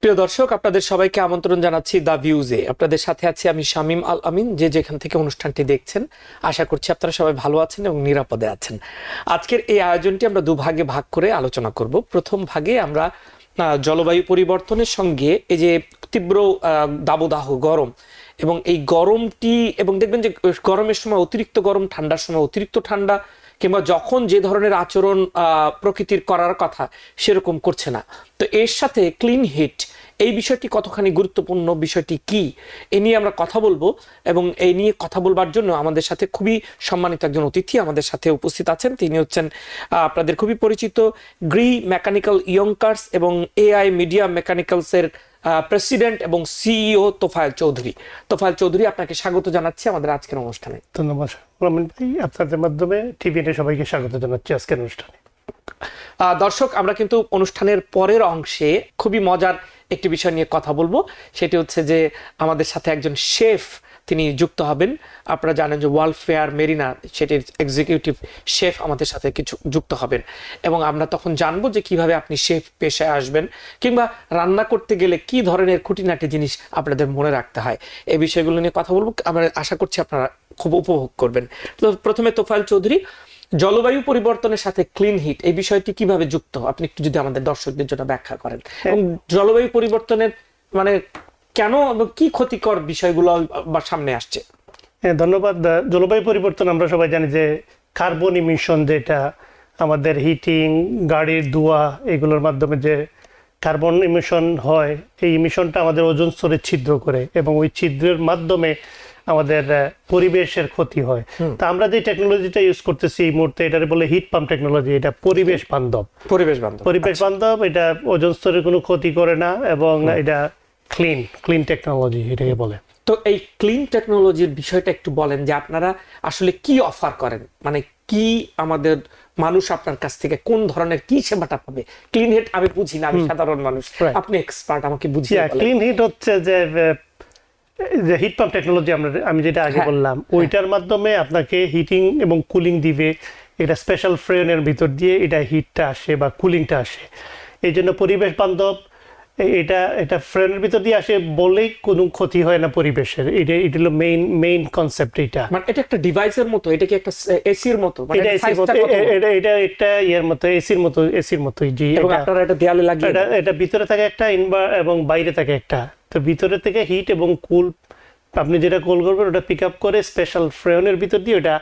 প্রিয় দর্শক, আপনাদের সবাইকে আমন্ত্রণ জানাচ্ছি দ্য ভিউজে। আপনাদের সাথে আছি আমি শামীম আল আমিন। যে যেখান থেকে অনুষ্ঠানটি দেখছেন, আশা করছি আপনারা সবাই ভালো আছেন এবং নিরাপদে আছেন। আজকের এই আয়োজনটি আমরা দুভাগে ভাগ করে আলোচনা করব। প্রথম ভাগে আমরা জলবায়ু পরিবর্তনের সঙ্গে এই যে তীব্র দাবদাহ গরম এবং এই গরমটি, এবং দেখবেন যে গরমের সময় অতিরিক্ত গরম, ঠান্ডার সময় অতিরিক্ত ঠান্ডা, কিংবা যখন যে ধরনের আচরণ প্রকৃতির করার কথা সেরকম করছে না। তো এর সাথে ক্লিন হিট, এই বিষয়টি কতখানি গুরুত্বপূর্ণ, বিষয়টি কি, এ নিয়ে আমরা কথা বলবো। এবং এই নিয়ে কথা বলবার জন্য আমাদের সাথে খুবই সম্মানিত একজন অতিথি আমাদের সাথে উপস্থিত আছেন। তিনি হচ্ছেন আপনাদের খুবই পরিচিত গ্রি মেকানিক্যাল ইয়ংকার্স এবং এআই মিডিয়া মেকানিক্যালসের প্রেসিডেন্ট এবং সিইও তোফায়েল চৌধুরী। তোফায়েল চৌধুরী, আপনাকে স্বাগত জানাচ্ছি আমাদের আজকের অনুষ্ঠানে। ধন্যবাদ রহমান ভাই, আপনাদের মাধ্যমে টিভিএনে সবাইকে স্বাগত জানাচ্ছি আজকের অনুষ্ঠানে। দর্শক, আমরা কিন্তু অনুষ্ঠানের পরের অংশে খুবই মজার একটি বিষয় নিয়ে কথা বলবো। সেটি হচ্ছে যে আমাদের সাথে একজন শেফ তিনি যুক্ত হবেন। আপনারা জানেন যে ওয়ার্ল্ড ফেয়ার মেরিনা, সেটির এক্সিকিউটিভ শেফ আমাদের সাথে কিছু যুক্ত হবেন, এবং আমরা তখন জানবো যে কিভাবে আপনি শেফ পেশায় আসবেন, কিংবা রান্না করতে গেলে কি ধরনের খুঁটিনাটি জিনিস আপনাদের মনে রাখতে হয়। এই বিষয়গুলো নিয়ে কথা বলবো। আমরা আশা করছি আপনারা খুব উপভোগ করবেন। তো প্রথমে তোফায়েল চৌধুরী, জলবায়ু পরিবর্তনের সাথে ক্লিন হিট এই বিষয়টি কিভাবে যুক্ত, আপনি একটু যদি আমাদের দর্শকদের জন্য ব্যাখ্যা করেন, এবং জলবায়ু পরিবর্তনের মানে কেন কি ক্ষতিকর বিষয়গুলো সামনে আসছে। হ্যাঁ, ধন্যবাদ। জলবায়ু পরিবর্তন আমরা সবাই জানি যে কার্বন ইমিশন, যেটা আমাদের হিটিং, গাড়ির ধোঁয়া, এগুলোর মাধ্যমে যে কার্বন ইমিশন হয়, এই ইমিশনটা আমাদের ওজোন স্তরে ছিদ্র করে এবং ওই ছিদ্রের মাধ্যমে আমাদের পরিবেশের ক্ষতি হয়। তা আমরা যে টেকনোলজিটা ইউজ করতেছি এই মুহূর্তে, এটার বলে হিট পাম্প টেকনোলজি। এটা পরিবেশ বান্ধব, এটা ওজোন স্তরের কোনো ক্ষতি করে না, এবং এটা ক্লিন টেকনোলজি এটাকে বলে। তো এই ক্লিন টেকনোলজির বিষয়টা একটু বলেন যে আপনারা আসলে কি অফার করেন, মানে কি আমাদের মানুষ আপনার কাছ থেকে কোন ধরনের কি সেবাটা পাবে। ক্লিন হিট আমি বুঝি না, আমি সাধারণ মানুষ, আপনি এক্সপার্ট, আমাকে বুঝিয়ে বলেন। ক্লিন হিট হচ্ছে যে হিট পাম্প টেকনোলজি আমি যেটা আগে বললাম, ওইটার মাধ্যমে আপনাকে হিটিং এবং কুলিং দিবে। এটা স্পেশাল ফ্রেনের ভিতর দিয়ে এটা হিটটা আসে বা কুলিংটা আসে, এই জন্য পরিবেশ বান্ধব। এটা ফ্রেনের ভিতর দিয়ে আসে বলেই কোনো ক্ষতি হয় না পরিবেশের। এটা হলো মেইন কনসেপ্ট। মানে এটা একটা ডিভাইসের মতো, এটা কি একটা এসির মতো? এটা একটা ইয়ের মতো, এসির মতোই। জি, এবং আপনারা এটা দেয়ালে লাগিয়ে, এটা ভিতরে থাকে একটা এবং বাইরে থাকে একটা। তো ভিতরে থেকে হিট এবং কুল, আপনি যেটা কুল করবেন ওটা পিক আপ করে স্পেশাল ফ্রেনের ভিতর দিয়ে ওটা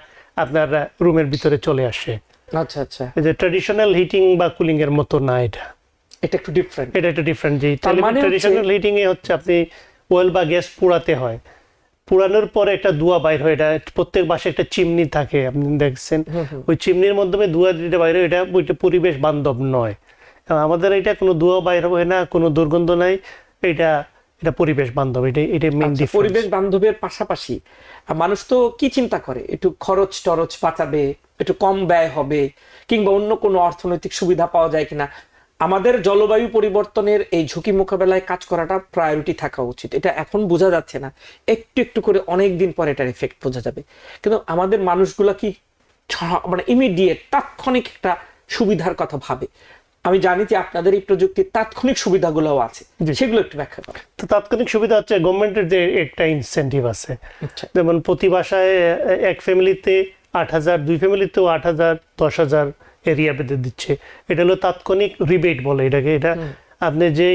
আপনার রুমের ভিতরে চলে আসে। আচ্ছা আচ্ছা, এই যে ট্র্যাডিশনাল হিটিং বা কুলিং এর মতো না, এটা একটু ডিফারেন্ট। এটা একটু ডিফারেন্ট। যে ট্র্যাডিশনাল হিটিং এ হচ্ছে আপনি ওয়েল বা গ্যাস পোড়াতে হয়, পোড়ানোর পরে একটা ধোঁয়া বাইর হয়। এটা প্রত্যেক বাসায় একটা চিমনি থাকে, আপনি দেখছেন, ওই চিমনির মাধ্যমে ধোঁয়া দিতে বাইরে। এটা পরিবেশ বান্ধব নয়। আমাদের এটা কোনো ধোঁয়া বাইর হয় না, কোনো দুর্গন্ধ নাই। এটা পরিবেশ বান্ধব। এটা মেইন ডিফারেন্স। পরিবেশ বান্ধবের পাশাপাশি মানুষ তো কি চিন্তা করে, একটু খরচ টরচ বাঁচাবে, একটু কম ব্যয় হবে, কিংবা অন্য কোনো অর্থনৈতিক সুবিধা পাওয়া যায় কিনা। আমাদের জলবায়ু পরিবর্তনের এই ঝুঁকি মোকাবেলায় কাজ করাটা প্রায়োরিটি থাকা উচিত। এটা এখন বোঝা যাচ্ছে না, একটু একটু করে অনেক দিন পরে এটার এফেক্ট বোঝা যাবে। কিন্তু আমাদের মানুষগুলা কি মানে ইমিডিয়েট তাৎক্ষণিক একটা সুবিধার কথা ভাবে। আমি জানি যে আপনাদের এই প্রযুক্তির তাৎক্ষণিক সুবিধাগুলোও আছে, সেগুলো একটু ব্যাখ্যা করেন। তো তাৎক্ষণিক সুবিধা হচ্ছে গভর্নমেন্টের যে একটা ইনসেন্টিভ আছে, যেমন প্রতি বাসায় এক ফ্যামিলিতে 8,000, 2 ফ্যামিলিতেও 8,000, 10,000 এরিয়া বেঁধে দিচ্ছে। এটা হলো তাৎক্ষণিক রিবেট বলে এটাকে। এটা আপনি যে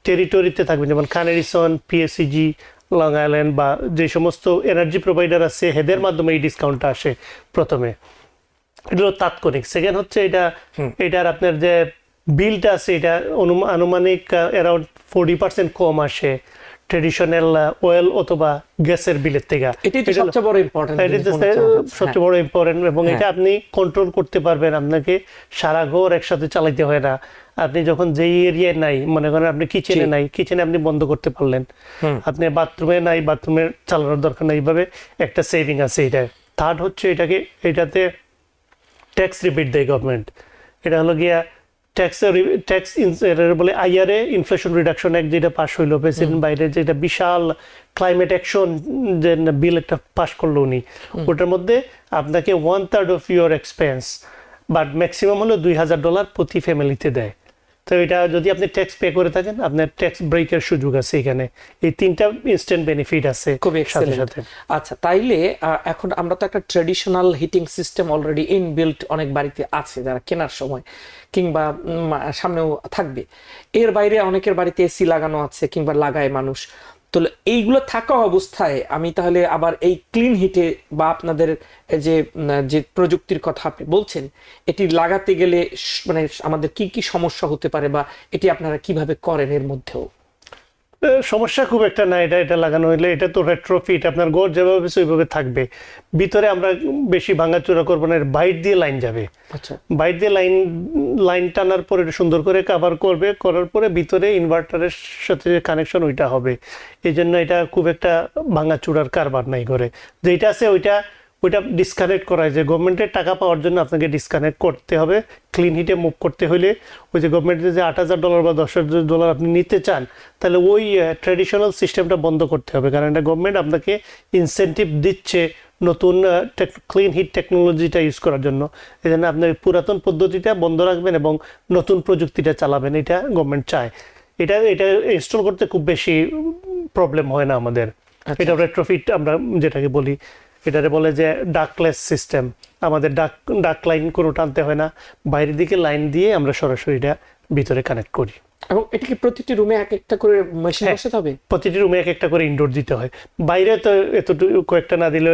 টেরিটরিতে থাকবেন, যেমন কানেরিসন, পিএসসিজি, লং আইল্যান্ড বা যে সমস্ত এনার্জি প্রোভাইডার আছে, এদের মাধ্যমে এই ডিসকাউন্টটা আসে প্রথমে। এটা হলো তাৎক্ষণিক। সেকেন্ড হচ্ছে এটার আপনার যে বিলটা আছে, এটা আনুমানিক অ্যারাউন্ড 40% কম আসে ট্রেডিশনাল অয়েল অথবা গ্যাসের বিলের থেকে। এটাই তো সবচেয়ে বড় ইম্পর্টেন্ট, সবচেয়ে বড় ইম্পর্টেন্ট। এবং এটা আপনি কন্ট্রোল করতে পারবেন, আপনাকে সারা ঘর একসাথে চালাইতে হয় না। আপনি যখন যেই এরিয়ায় নাই, মনে করেন আপনি কিচেনে নাই, কিচেনে আপনি বন্ধ করতে পারলেন। আপনি বাথরুমে নাই, বাথরুমে চালানোর দরকার নাই। এইভাবে একটা সেভিং আছে এটা। থার্ড হচ্ছে এটাতে ট্যাক্স রিবেট দেয় গভর্নমেন্ট। এটা হলো গিয়া ট্যাক্স বলে IRA, ইনফ্লেশন রিডাকশন অ্যাক্ট, যেটা পাস হইলো প্রেসিডেন্ট বাইডেন, যেটা বিশাল ক্লাইমেট অ্যাকশন যে বিল একটা পাস করলো উনি। ওটার মধ্যে আপনাকে 1/3 of your expense, but maximum হলো $2,000 প্রতি ফ্যামিলিতে দেয়। তো এটা যদি আপনি ট্যাক্স পে করে থাকেন আপনার ট্যাক্স ব্রেকের সুযোগ আছে এখানে, এই 3টা ইনস্ট্যান্ট বেনিফিট আছে খুবই সাথে এক্সেলেন্ট। সাথে। আচ্ছা, তাইলে এখন আমরা তো একটা traditional heating system already inbuilt অনেক বাড়িতে আছে যারা কেনার সময়, কিংবা সামনেও থাকবে। এর বাইরে অনেকের বাড়িতে এসি লাগানো আছে কিংবা লাগায় মানুষ। তো এইগুলো থাকা অবস্থায় আমি তাহলে আবার এই ক্লিন হিটে বা আপনাদের যে যে প্রযুক্তির কথা আপনি বলছেন, এটি লাগাতে গেলে মানে আমাদের কি কি সমস্যা হতে পারে, বা এটি আপনারা কিভাবে করেন এর মধ্যেও? সমস্যা খুব একটা না, এটা লাগানো হইলে এটা তো রেট্রোফিট, আপনার ঘর যেভাবে ওইভাবে থাকবে। ভিতরে আমরা বেশি ভাঙাচোরা করবো না, বাইর দিয়ে লাইন যাবে। আচ্ছা, বাইর দিয়ে লাইন টানার পরে এটা সুন্দর করে কাভার করবে, করার পরে ভিতরে ইনভার্টারের সাথে যে কানেকশন ওইটা হবে। এই জন্য এটা খুব একটা ভাঙাচোরার কারবার নাই করে। যেটা আছে ওইটা ডিসকানেক্ট করা হয়, যে গভর্নমেন্টের টাকা পাওয়ার জন্য আপনাকে ডিসকানেক্ট করতে হবে। ক্লিন হিটে মুভ করতে হলে ওই যে গভর্নমেন্টের যে $8,000 বা $10,000 আপনি নিতে চান, তাহলে ওই ট্র্যাডিশনাল সিস্টেমটা বন্ধ করতে হবে, কারণ এটা গভর্নমেন্ট আপনাকে ইনসেন্টিভ দিচ্ছে নতুন ক্লিন হিট টেকনোলজিটা ইউজ করার জন্য। এই জন্য আপনি পুরাতন পদ্ধতিটা বন্ধ রাখবেন এবং নতুন প্রযুক্তিটা চালাবেন, এটা গভর্নমেন্ট চায়। এটা ইনস্টল করতে খুব বেশি প্রবলেম হয় না আমাদের। এটা রেট্রোফিট আমরা যেটাকে বলি, এটারে বলে যে ডাকলেস সিস্টেম। আমাদের ডাক লাইন কোনো টানতে হয় না, বাইরের দিকে লাইন দিয়ে আমরা সরাসরি এটা ভিতরে কানেক্ট করি। এবং এটা কি প্রতিটি রুমে এক একটা করে মেশিন বসাতে হবে? প্রতিটি রুমে এক একটা করে ইনডোর দিতে হয়। বাইরে তো এতটুকু কয়েকটা না দিলে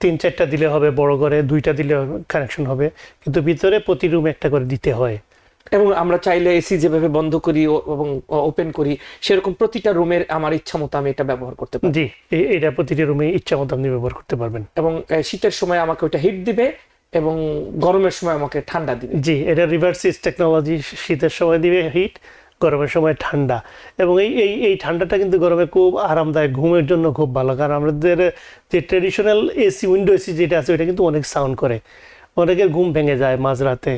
3-4টা দিলে হবে, বড় করে 2টা দিলে কানেকশন হবে, কিন্তু ভিতরে প্রতি রুমে একটা করে দিতে হয়। এবং আমরা চাইলে এসি যেভাবে বন্ধ করি এবং ওপেন করি, সেরকম প্রতিটা রুমের আমার ইচ্ছা মতো আমি এটা ব্যবহার করতে পারি। জি, এটা প্রতিটি রুমে ইচ্ছা মতো আপনি ব্যবহার করতে পারবেন। এবং শীতের সময় আমাকে ওটা হিট দিবে এবং গরমের সময় আমাকে ঠান্ডা দিবে। জি, এটা রিভার্সিস টেকনোলজি। শীতের সময় দিবে হিট, গরমের সময় ঠান্ডা। এবং এই ঠান্ডাটা কিন্তু গরমে খুব আরামদায়ক, ঘুমের জন্য খুব ভালো। কারণ আমাদের যে ট্রেডিশনাল এসি, উইন্ডো এসি যেটা আছে, ওইটা কিন্তু অনেক সাউন্ড করে, অনেকের ঘুম ভেঙে যায় মাঝরাতে।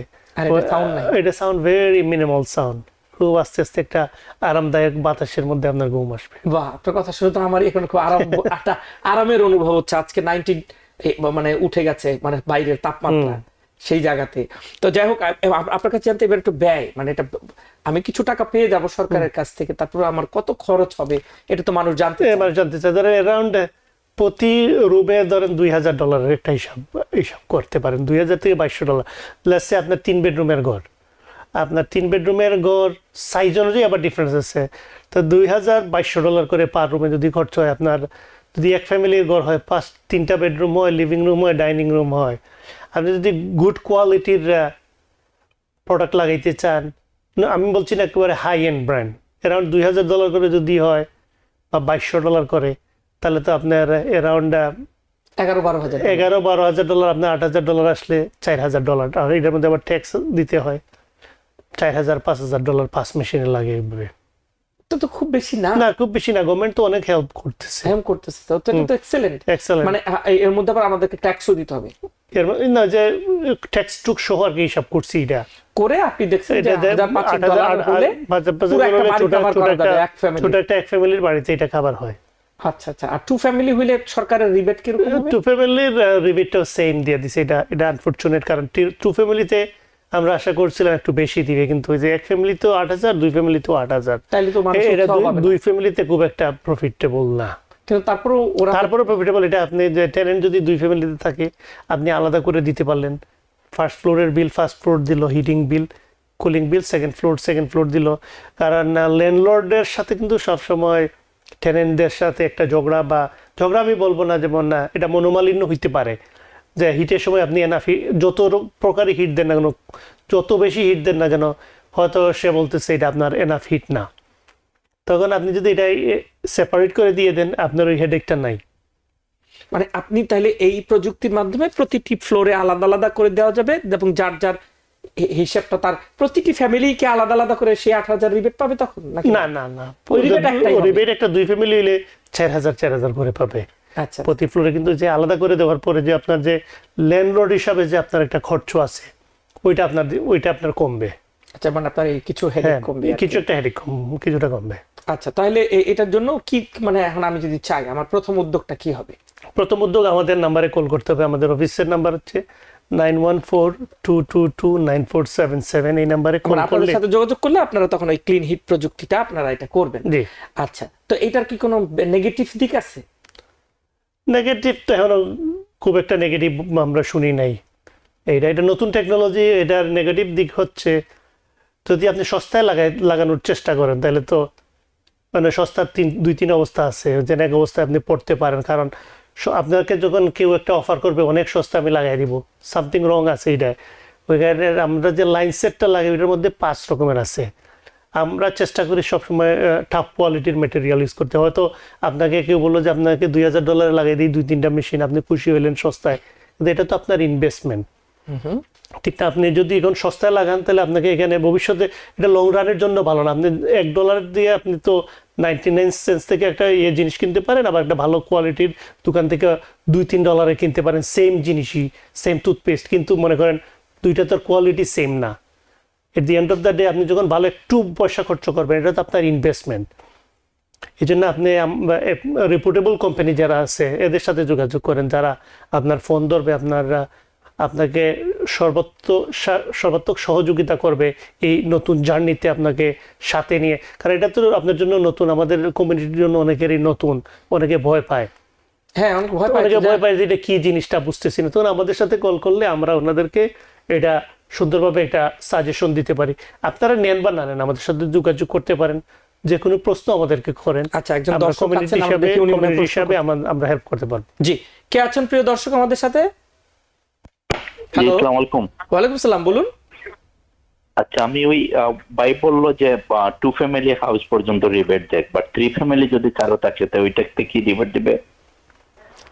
এটা সাউন্ড ভেরি মিনিমাল সাউন্ড, খুব আস্তে আস্তে একটা আরামদায়ক বাতাসের মধ্যে আপনার ঘুম আসবে। বাহ, আপনার কথা শুনে তো আমার এখন খুব একটা আরামের অনুভব হচ্ছে। আজকে 90 মানে উঠে গেছে, মানে বাইরের তাপমাত্রা সেই জায়গাতে। তো যাই হোক, আপনার কাছে জানতে এবার একটু ব্যয়, মানে এটা আমি কিছু টাকা পেয়ে যাব সরকারের কাছ থেকে, তারপর আমার কত খরচ হবে এটা তো মানুষ জানতে চায়। ধরেন অ্যারাউন্ড প্রতি রুমে ধরেন $2,000 একটা হিসাব করতে পারেন, $2,000 থেকে $2,200। লেটস সে আপনার 3 বেডরুমের ঘর, আপনার 3 বেডরুমের ঘর সাইজ অনুযায়ী আবার ডিফারেন্স আছে। তো $2,000-$2,200 করে পার রুমে যদি খরচ হয়, আপনার যদি এক ফ্যামিলির ঘর হয়, 3টা বেডরুম হয়, লিভিং রুম হয়, ডাইনিং রুম হয়, আপনি যদি গুড কোয়ালিটির প্রোডাক্ট লাগাইতে চান, আমি বলছি না একেবারে হাই এন্ড ব্র্যান্ড, অ্যারাউন্ড $2,000 করে যদি হয় বা $2,200 করে, তাহলে তো আপনার অ্যারাউন্ড $11,000-12,000, আপনার $8,000 আসলে $4,000। আর এটার মধ্যে আবার ট্যাক্স দিতে হয়, $4,000-5,000 পাঁচ মেশিনে লাগে। তো খুব বেশি না, খুব বেশি না। গভর্নমেন্ট তো অনেক হেল্প করতেছে। তো এটা তো এক্সেলেন্ট। মানে এর মধ্যে আবার আমাদেরকে ট্যাক্সও দিতে হবে, এর না যে ট্যাক্স টুক সহ আর কি হিসাব করছি। এটা করে আপনি দেখছেন যে $1,500 হলে ছোট একটা এক ফ্যামিলির বাড়িতে এটা খাবার হয়। আচ্ছা, আর 2 ফ্যামিলি হইলে সরকারের রিবেট কি রকম হবে? 2 ফ্যামিলির রিবেটটাও সেম দিয়ে দিছে। এটা আনফরচুনেট, কারণ 2 ফ্যামিলিতে আমরা আশা করছিলাম একটু বেশি দিবে, কিন্তু ওই যে এক ফ্যামিলি তো 8,000, 2 ফ্যামিলি তো 8,000, তাইলে তো মানুষ এটা 2 ফ্যামিলিতে খুব একটা প্রফিটেবল না। কিন্তু তারপরেও প্রফিটেবল। এটা আপনি যে টেনেন্ট যদি 2 ফ্যামিলিতে থাকে, আপনি আলাদা করে দিতে পারলেন। ফার্স্ট ফ্লোরের বিল ফার্স্ট ফ্লোর দিল, হিটিং বিল, কুলিং বিল সেকেন্ড ফ্লোর দিল। কারণ ল্যান্ডলর্ডের সাথে কিন্তু সবসময় টেনেন্টদের সাথে একটা ঝগড়া আমি বলবো না, যেমন না এটা মনোমালিন্য হইতে পারে, যে হিটের সময় আপনি এনাফ যত প্রকারই হিট দেন না কেন, যত বেশি হিট দেন না কেন, হয়তো সে বলতেছে এটা আপনার এনাফ হিট না। তখন আপনি যদি এটা সেপারেট করে দিয়ে দেন, আপনার ওই হেডেকটা নাই। মানে আপনি তাহলে এই প্রযুক্তির মাধ্যমে প্রতিটি ফ্লোরে আলাদা আলাদা করে দেওয়া যাবে, এবং যার যার হিসাবটা তার প্রতিটি ফ্যামিলিকে আলাদা আলাদা করে সে 8,000 রিবেট পাবে তখন? না, রিবেট একটা 2 ফ্যামিলি হলে 4,000 করে পাবে। আচ্ছা, প্রতি ফ্লোরে। কিন্তু যে আলাদা করে দেওয়ার পরে যে আপনার যে ল্যান্ডলর্ড হিসাবে যে আপনার একটা খরচ আছে, ওইটা আপনার কমবে। আচ্ছা, মানে আপনার কিছু হেডেক কমবে, কিছুটা হেডেক কিছুটা কমবে। আচ্ছা, তাহলে এটার জন্য কি, মানে এখন আমি যদি চাই, আমার প্রথম উদ্যোগটা কি হবে? প্রথম উদ্যোগ আমাদের নাম্বারে কল করতে হবে। আমাদের অফিসের নাম্বার হচ্ছে 9142229477 এই নাম্বারে কল মানে আপনাদের করলে। সাথে যোগাযোগ করলে আপনারা তখন ওই ক্লিন হিট প্রযুক্তিটা আপনারা এটা করবেন। জি। আচ্ছা, তো এটার কি কোনো নেগেটিভ দিক আছে? নেগেটিভ তো এখনো খুব একটা নেগেটিভ আমরা শুনি নাই। এটা নতুন টেকনোলজি, এটার নেগেটিভ দিক হচ্ছে যদি আপনি সস্তায় লাগানোর চেষ্টা করেন তাহলে তো মানে সস্তার দুই তিন অবস্থা আছে, যে এক অবস্থায় আপনি পড়তে পারেন, কারণ আপনাকে যখন কেউ একটা অফার করবে অনেক সস্তা আমি লাগাই দিব, সামথিং রং আছে এটা। ওইখানে আমরা যে লাইন সেটটা লাগাই ওইটার মধ্যে 5 রকমের আছে। আমরা চেষ্টা করি সবসময় টাফ কোয়ালিটির মেটেরিয়াল ইউজ করতে। হয়তো আপনাকে কেউ বললো যে আপনাকে $2000 লাগাই দিই 2-3টা মেশিন, আপনি খুশি হইলেন সস্তায়, কিন্তু এটা তো আপনার ইনভেস্টমেন্ট, ঠিক না? আপনি যদি এখন সস্তায় লাগান তাহলে আপনাকে এখানে ভবিষ্যতে এটা লং রানের জন্য ভালো না। আপনি $1 দিয়ে আপনি তো 99 সেন্টস থেকে একটা জিনিস কিনতে পারেন, আবার একটা ভালো কোয়ালিটির দোকান থেকে $2-3 কিনতে পারেন সেম জিনিসই, সেম টুথপেস্ট, কিন্তু মনে করেন দুইটা তো কোয়ালিটি সেম না। At the end of the day আপনি যখন ভালো একটু পয়সা খরচ করবেন, এটা তো আপনার ইনভেস্টমেন্ট। এই জন্য আপনি রেপুটেবল কোম্পানি যারা আছে এদের সাথে যোগাযোগ করেন, যারা আপনার ফোন ধরবে, আপনাকে সর্বাত্মক সহযোগিতা করবে এই নতুন জার্নিতে আপনাকে সাথে নিয়ে। কারণ এটা তো আপনার জন্য নতুন, আমাদের কমিউনিটির জন্য অনেকেরই নতুন, অনেকে ভয় পায়। হ্যাঁ, অনেকে ভয় পায় যে এটা কি জিনিসটা বুঝতেছি না, তখন আমাদের সাথে কল করলে আমরা ওনাদেরকে এটা সুন্দরভাবে এটা সাজেশন দিতে পারি। আপনারা নেন বা না নেন আমাদের সাথে যোগাযোগ করতে পারেন, যে কোনো প্রশ্ন আমাদেরকে করেন। আচ্ছা, একজন আমরা দর্শক কমিউনিটি আছেন, আমরা দেখি উনি মনে হয় হিসাবে প্রশ্ন করতে- আমরা হেল্প করতে পারবো। জি, কে আছেন প্রিয় দর্শক আমাদের সাথে? জি, আসসালামু আলাইকুম। ওয়ালাইকুম আসসালাম, বলুন। আচ্ছা, আমি ওই ভাই বললো যে 2 ফ্যামিলি হাউস পর্যন্ত রিবেট দেয়, বাট 3 ফ্যামিলি যদি কারো থাকে তো ওইটাতে কি রিবেট দিবে?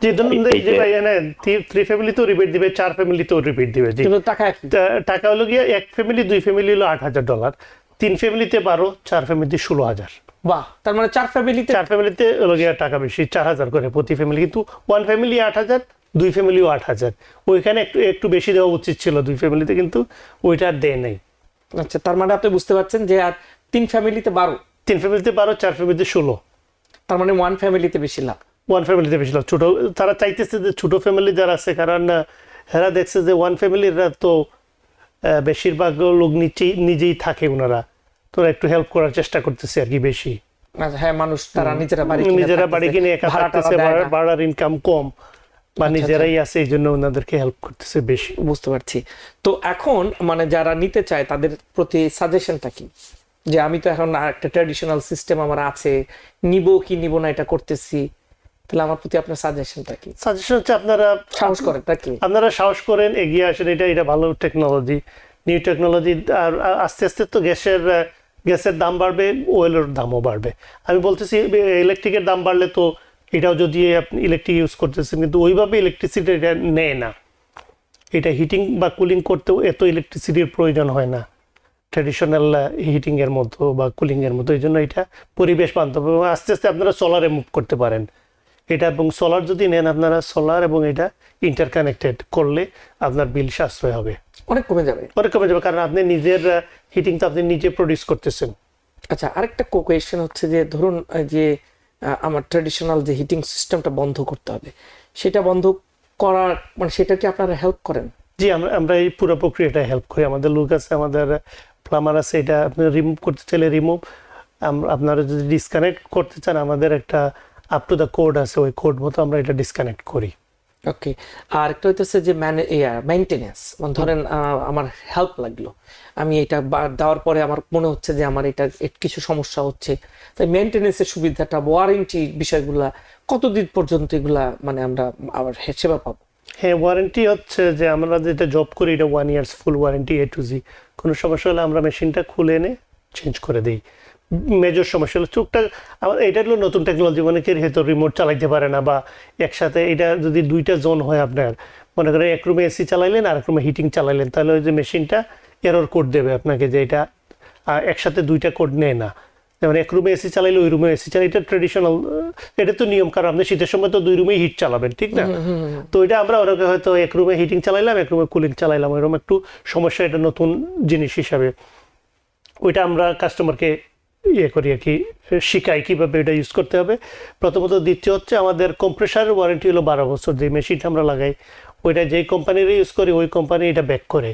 জি, ধরুন যে ভাই এনে 3 ফ্যামিলি তো রিবেট দিবে, 4 ফ্যামিলি তো রিবেট দিবে। জি, কিন্তু টাকা একই। টাকা হলো গিয়ে 1 ফ্যামিলি 2 ফ্যামিলি হলো $8000, 3 ফ্যামিলিতে 12, 4 ফ্যামিলিতে 16000। বাহ, তার মানে 4 ফ্যামিলিতে 4 ফ্যামিলিতে হলো গিয়ে টাকা বেশি, 4000 করে প্রতি ফ্যামিলি, কিন্তু 1 ফ্যামিলি 8000, 2 ফ্যামিলিও 8000। ওইখানে একটু বেশি দেওয়া উচিত ছিল 2 ফ্যামিলিতে, কিন্তু ওইটা আর দেয় নাই। আচ্ছা, তার মানে আপনি বুঝতে পারছেন যে আর 3 ফ্যামিলিতে 12, 3 ফ্যামিলিতে 12, 4 ফ্যামিলিতে 16। তার মানে 1 ফ্যামিলিতে বেশি লাভ। 1 ফ্যামিলিতে বেশি লাভ। ছোট তারা চাইতেছে যে ছোট ফ্যামিলি যারা আছে, কারণ এরা দেখছে যে 1 ফ্যামিলিরা তো বেশিরভাগ লোক নিজেই থাকে, ওনারা তো একটু হেল্প করার চেষ্টা করতেছে আর কি বেশি। আচ্ছা, হ্যাঁ, মানুষ তারা নিজেরা বাড়ি কিনে একা থাকতেছে, ভাড়ার ইনকাম কম বা নিজেরাই আছে, এই জন্য ওনাদেরকে হেল্প করতেছে বেশি। বুঝতে পারছি। তো এখন মানে যারা নিতে চায় তাদের প্রতি সাজেশনটা কি? যে আমি তো এখন একটা ট্র্যাডিশনাল সিস্টেম আমার আছে, নিব কি নিব না এটা করতেছি, তাহলে আমার প্রতি আপনার সাজেশনটা কি? সাজেশন হচ্ছে আপনারা সাহস করেন, এগিয়ে আসেন। এটা ভালো টেকনোলজি, নিউ টেকনোলজি। আর আস্তে আস্তে তো গ্যাসের দাম বাড়বে, ওয়েলের দামও বাড়বে। আমি বলতেছি ইলেকট্রিকের দাম বাড়লে তো এটাও, যদি আপনি ইলেকট্রিক ইউজ করতেছেন, কিন্তু ওইভাবে ইলেকট্রিসিটি এটা নেয় না। এটা হিটিং বা কুলিং করতেও এত ইলেকট্রিসিটির প্রয়োজন হয় না ট্র্যাডিশনাল হিটিং এর মতো বা কুলিং এর মতো। এই জন্য এটা পরিবেশ বান্ধব, এবং আস্তে আস্তে আপনারা সোলারে মুভ করতে পারেন এটা। এবং সোলার যদি নেন আপনারা, সোলার এবং এটা ইন্টারকানেক্টেড করলে আপনার বিল সাশ্রয় হবে, অনেক কমে যাবে। কারণ আপনি নিজের হিটিং তো আপনি নিজে প্রডিউস করতেছেন। আচ্ছা, আরেকটা কোয়েশ্চেন হচ্ছে যে ধরুন যে আমার ট্র্যাডিশনাল যে হিটিং সিস্টেমটা বন্ধ করতে হবে, সেটা বন্ধ করার মানে সেটা কি আপনারা হেল্প করেন? জি, আমরা এই পুরো প্রক্রিয়াটা হেল্প করি। আমাদের লোক আছে, আমাদের প্লামার আছে। এটা আপনি রিমুভ করতে চাইলে রিমুভ, আপনারা যদি ডিসকানেক্ট করতে চান আমাদের একটা আপ টু দ্য কোড আছে, ওই কোড মতো আমরা এটা ডিসকানেক্ট করি। ওকে। আর একটা হইতেছে যে মেইনটেনেন্স, মানে ধরেন আমার হেল্প লাগলো, আমি এটা দেওয়ার পরে আমার মনে হচ্ছে যে আমার এটা কিছু সমস্যা হচ্ছে, তাই মেইনটেনেন্সের সুবিধাটা, ওয়ারেন্টি বিষয়গুলা কতদিন পর্যন্ত এগুলা মানে আমরা আবার সেবা পাবো? হ্যাঁ, ওয়ারেন্টি হচ্ছে যে আমরা যেটা জব করি এটা 1 years full warranty A to Z। কোনো সমস্যা হলে আমরা মেশিনটা খুলে এনে চেঞ্জ করে দিই। মেজর সমস্যা হলো চোখটা, এটা হলো নতুন টেকনোলজি, অনেকের হয়তো রিমোট চালাইতে পারে না, বা একসাথে এটা যদি 2টা জোন হয়, আপনার মনে করেন এক রুমে এসি চালাইলেন আর এক রুমে হিটিং চালাইলেন, তাহলে ওই যে মেশিনটা এরর কোড দেবে আপনাকে যে এটা একসাথে 2টা কোড নেয় না। যেমন এক রুমে এসি চালাইলে ওই রুমে এসি চালাই, এটা ট্রেডিশনাল, এটা তো নিয়ম, কারণ আপনি শীতের সময় তো 2 রুমেই হিট চালাবেন, ঠিক না? তো এটা আমরা ওনাকে হয়তো এক রুমে হিটিং চালাইলাম, এক রুমে কুলিং চালাইলাম, এরকম একটু সমস্যা, এটা নতুন জিনিস হিসাবে ওইটা আমরা কাস্টমারকে করি আর কি, শিখাই কীভাবে এটা ইউজ করতে হবে প্রথমত। দ্বিতীয় হচ্ছে আমাদের কম্প্রেসারের ওয়ারেন্টি হলো 12 বছর, যে মেশিনটা আমরা লাগাই ওইটা যেই কোম্পানির ইউজ করি ওই কোম্পানি এটা ব্যাক করে,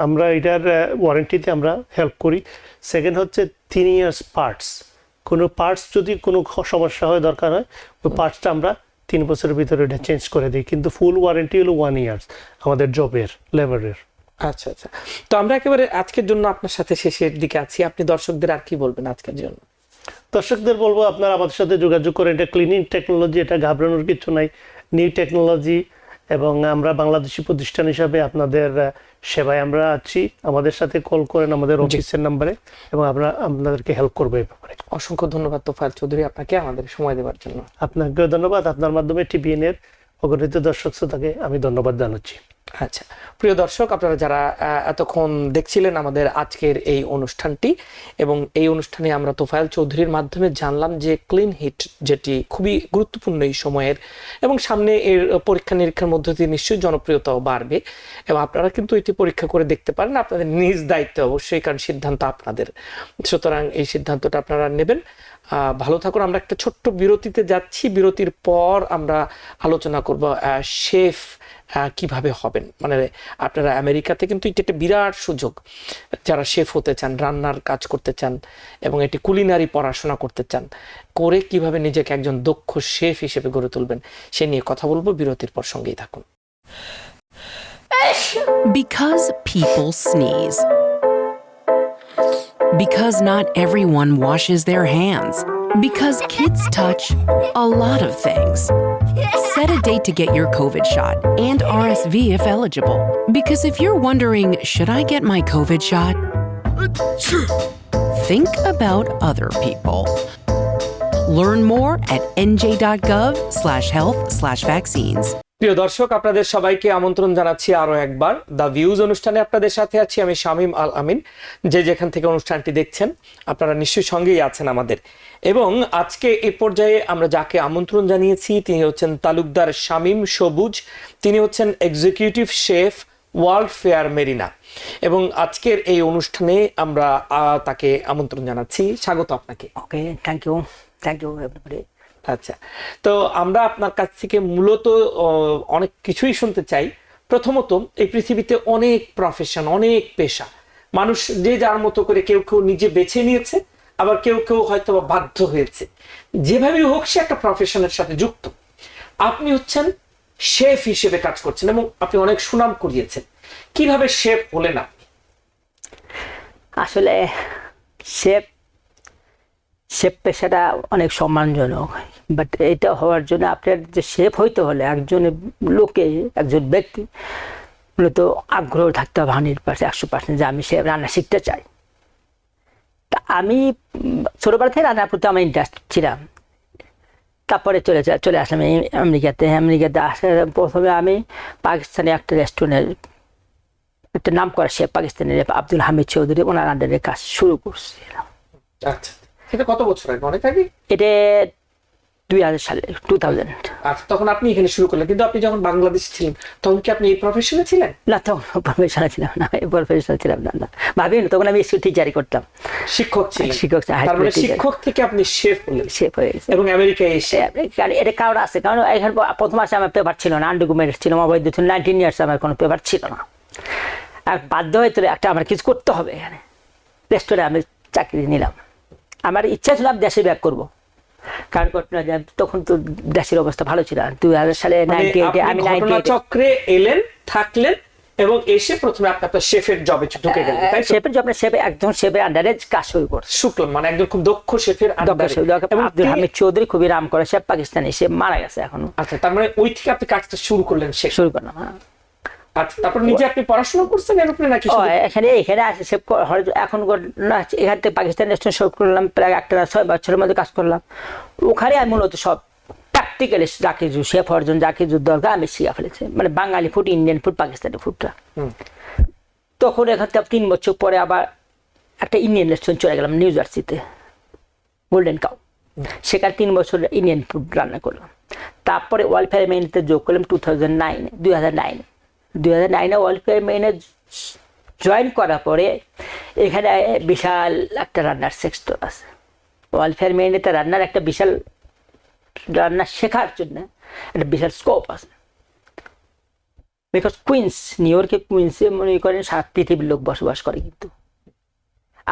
আমরা এটার ওয়ারেন্টিতে আমরা হেল্প করি। সেকেন্ড হচ্ছে 3 years পার্টস, কোনো পার্টস যদি কোনো সমস্যা হয় দরকার হয় ওই পার্টসটা আমরা 3 বছরের ভিতরে এটা চেঞ্জ করে দিই, কিন্তু ফুল ওয়ারেন্টি হলো 1 year আমাদের জবের লেবারের। আচ্ছা আচ্ছা, তো আমরা একেবারে আজকের জন্য আপনার সাথে শেষের দিকে আছি, আপনি দর্শকদের আর কি বলবেন আজকের জন্য? দর্শকদের বলবো আপনারা আমাদের সাথে যোগাযোগ করেন, এটা ক্লিনিং টেকনোলজি, এটা ঘাবড়ানোর কিছু নাই, নিউ টেকনোলজি, এবং আমরা বাংলাদেশি প্রতিষ্ঠান হিসাবে আপনাদের সেবায় আমরা আছি। আমাদের সাথে কল করেন আমাদের অফিসের নাম্বারে এবং আমরা আপনাদেরকে হেল্প করবো এই ব্যাপারে। অসংখ্য ধন্যবাদ তোফায়েল চৌধুরী আপনাকে আমাদের সময় দেওয়ার জন্য। আপনাকেও ধন্যবাদ, আপনার মাধ্যমে টিবিএন এর অগণিত দর্শক শ্রোতাকে আমি ধন্যবাদ জানাচ্ছি। আচ্ছা, প্রিয় দর্শক, আপনারা যারা এতক্ষণ দেখছিলেন আমাদের আজকের এই অনুষ্ঠানটি, এবং এই অনুষ্ঠানে আমরা তোফায়েল চৌধুরীর মাধ্যমে জানলাম যে ক্লিন হিট যেটি খুবই গুরুত্বপূর্ণ এই সময়ের, এবং সামনে এর পরীক্ষা নিরীক্ষার মধ্য দিয়ে নিশ্চয়ই জনপ্রিয়তাও বাড়বে, এবং আপনারা কিন্তু এটি পরীক্ষা করে দেখতে পারেন আপনাদের নিজ দায়িত্বে অবশ্যই, কারণ সিদ্ধান্ত আপনাদের, সুতরাং এই সিদ্ধান্তটা আপনারা নেবেন। ভালো থাকুন। আমরা একটা ছোট্ট বিরতিতে যাচ্ছি, বিরতির পর আমরা আলোচনা করব শেফ কিভাবে হবেন। মানে আপনারা আমেরিকাতে কিন্তু এটা একটা বিরাট সুযোগ, যারা শেফ হতে চান, রান্নার কাজ করতে চান এবং এটি কুলিনারি পড়াশোনা করতে চান, করে কিভাবে নিজেকে একজন দক্ষ শেফ হিসেবে গড়ে তুলবেন সে নিয়ে কথা বলবো বিরতির পর। সঙ্গেই থাকুন। Because people sneeze. Because not everyone washes their hands. Because kids touch a lot of things. Set a date to get your COVID shot and RSV if eligible. Because if you're wondering, should I get my COVID shot? Think about other people. Learn more at nj.gov/health/vaccines. প্রিয় দর্শক, আপনাদের সবাইকে আমন্ত্রণ জানাচ্ছি আরো একবার the views অনুষ্ঠানে। আপনাদের সাথে আছি আমি শামীম আল আমিন। যে যেখান থেকে অনুষ্ঠানটি দেখছেন আপনারা নিশ্চয়ই সঙ্গেই আছেন আমাদের, এবং আজকে এই পর্যায়ে আমরা যাকে আমন্ত্রণ জানিয়েছি তিনি হচ্ছেন তালুকদার শামীম সবুজ। তিনি হচ্ছেন executive chef world fair Marina, এবং আজকের এই অনুষ্ঠানে আমরা তাকে আমন্ত্রণ জানাচ্ছি। স্বাগত আপনাকে। ওকে, থ্যাংক ইউ এভরিবডি। আচ্ছা, তো আমরা আপনার কাছ থেকে মূলত অনেক কিছুই শুনতে চাই। প্রথমত, এই পৃথিবীতে অনেক প্রফেশন, অনেক পেশা, মানুষ যে যার মতো করে কেউ কেউ নিজে বেছে নিয়েছে, আবার কেউ কেউ হয়তো বাধ্য হয়েছে, যেভাবে হোক সে একটা প্রফেশনের সাথে যুক্ত। আপনি হচ্ছেন শেফ হিসেবে কাজ করছেন এবং আপনি অনেক সুনাম কুড়িয়েছেন। কিভাবে শেফ হলেন আপনি? আসলে শেফ পেশাটা অনেক সম্মানজনক, বাট এটা হওয়ার জন্য আপনার যে শেফ হইতে হলে একজন লোকে, একজন ব্যক্তি মূলত আগ্রহ থাকতে হবে 100% যে আমি সে রান্না শিখতে চাই। তা আমি ছোটবেলা থেকে রান্নার প্রতি আমার ইন্টারেস্ট ছিলাম। তারপরে চলে আসলাম আমেরিকাতে আসার প্রথমে আমি পাকিস্তানি একটা রেস্টুরেন্টের একটা নাম করা শেফ, পাকিস্তানের আব্দুল হামিদ চৌধুরী, ওনার আন্ডারে কাজ শুরু করছিলাম। আচ্ছা, সেটা কত বছর আগে? অনেক আগে? এটা 2000 সালে, 2000। আচ্ছা, তখন আপনি এখানে শুরু করলেন, কিন্তু আপনি যখন বাংলাদেশে ছিলেন তখন কি আপনি এই প্রফেশনে ছিলেন? না, তখন প্রফেশনাল ছিলাম না, ভাবিনি। তখন আমি স্কুল টিচারই করতাম, শিক্ষক ছিলেন। তার মানে শিক্ষক থেকে আপনি শেফ হলেন, শেফ হয়ে গেছে। এবং আমেরিকায় এসে এটা কারণ আছে, কারণ এখানে প্রথম মাসে আমার পেপার ছিল না, আন্ডারগ্রাজুয়েট ছিল, অবৈধ ছিল, 19 ইয়ার্স আমার কোনো পেপার ছিল না। আর বাধ্য হয়ে একটা আমার কিছু করতে হবে। এখানে রেস্টুরেন্টে আমি চাকরি নিলাম। আমার ইচ্ছা ছিল আমি দেশে ব্যাক করবো, কারণ তখন তো দেশের অবস্থা ভালো ছিল। 2000 সালে 98 আমি চক্রে এলেন, থাকলেন, এবং এসে প্রথমে আপনি আপনার শেফের জবে ঢুকে গেলেন। শেফের জবে একজন শেফের আন্ডারে কাজ শুরু করছে। শুক্লাম, মানে একজন খুব দক্ষ শেফের আন্ডারে। আব্দুল হামিদ চৌধুরী খুবই নাম করে শেফ, পাকিস্তানি, সে মারা গেছে এখন। আচ্ছা, তার মানে ওই থেকে আপনি কাজটা শুরু করলেন, শুরু করলাম। আচ্ছা, তারপর নিজে আপনি পড়াশোনা করছেন এর উপরে নাকি? এখানে আসে শেফ এখন এখান থেকে পাকিস্তান রেস্টুরেন্ট শুরু করলাম, প্রায় 6 বছরের মধ্যে কাজ করলাম। ওখানে আমি মূলত সব প্র্যাকটিক্যালি যা কিছু শেফ হওয়ার জন্য যা কিছু দরকার আমি শিখে ফেলেছি, মানে বাঙালি ফুড, ইন্ডিয়ান ফুড, পাকিস্তানি ফুডটা। তখন এখান থেকে 3 বছর পরে আবার একটা ইন্ডিয়ান রেস্টুরেন্ট চলে গেলাম নিউ জার্সিতে, গোল্ডেন কাউ। সেখানে 3 বছর ইন্ডিয়ান ফুড রান্না করলাম। তারপরে ওয়ার্ল্ড ফেয়ার মেরিনাতে যোগ করলাম 2009-এ ওয়ার্ল্ড ফেয়ার মেরিনা জয়েন করার পরে এখানে বিশাল একটা রান্নার সেক্টর আছে। ওয়ার্ল্ড ফেয়ার মেরিনাতে রান্নার একটা বিশাল রান্না শেখার জন্য একটা বিশাল স্কোপ আছে। বিকজ কুইন্স, নিউ ইয়র্কে কুইন্সে মনে করেন সারা পৃথিবীর লোক বসবাস করে কিন্তু।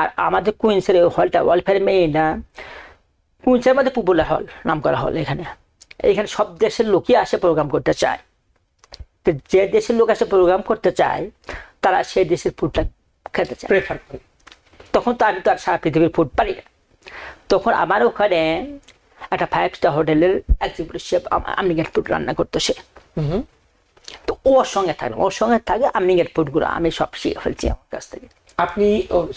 আর আমাদের কুইন্সের এই হলটা ওয়ালফেয়ার মেয়ে না, কুইন্সের মধ্যে পপুলার হল নাম করা হল। এখানে সব দেশের লোকই আসে প্রোগ্রাম করতে চায়। তো যে দেশের লোক আসে প্রোগ্রাম করতে চায় তারা সেই দেশের ফুডটা খেতে চায়, প্রেফার করে। তখন তো আমি তো আর সারা পৃথিবীর ফুড পারি না। তখন আমার ওখানে একটা 5 স্টার হোটেলের এক্সিকিউটিভ শেফ আমেরিকান ফুড রান্না করতো সে। তো ওর সঙ্গে থাকে আমেরিকান ফুডগুলো আমি সব শিখে ফেলছি আমার কাছ থেকে। আপনি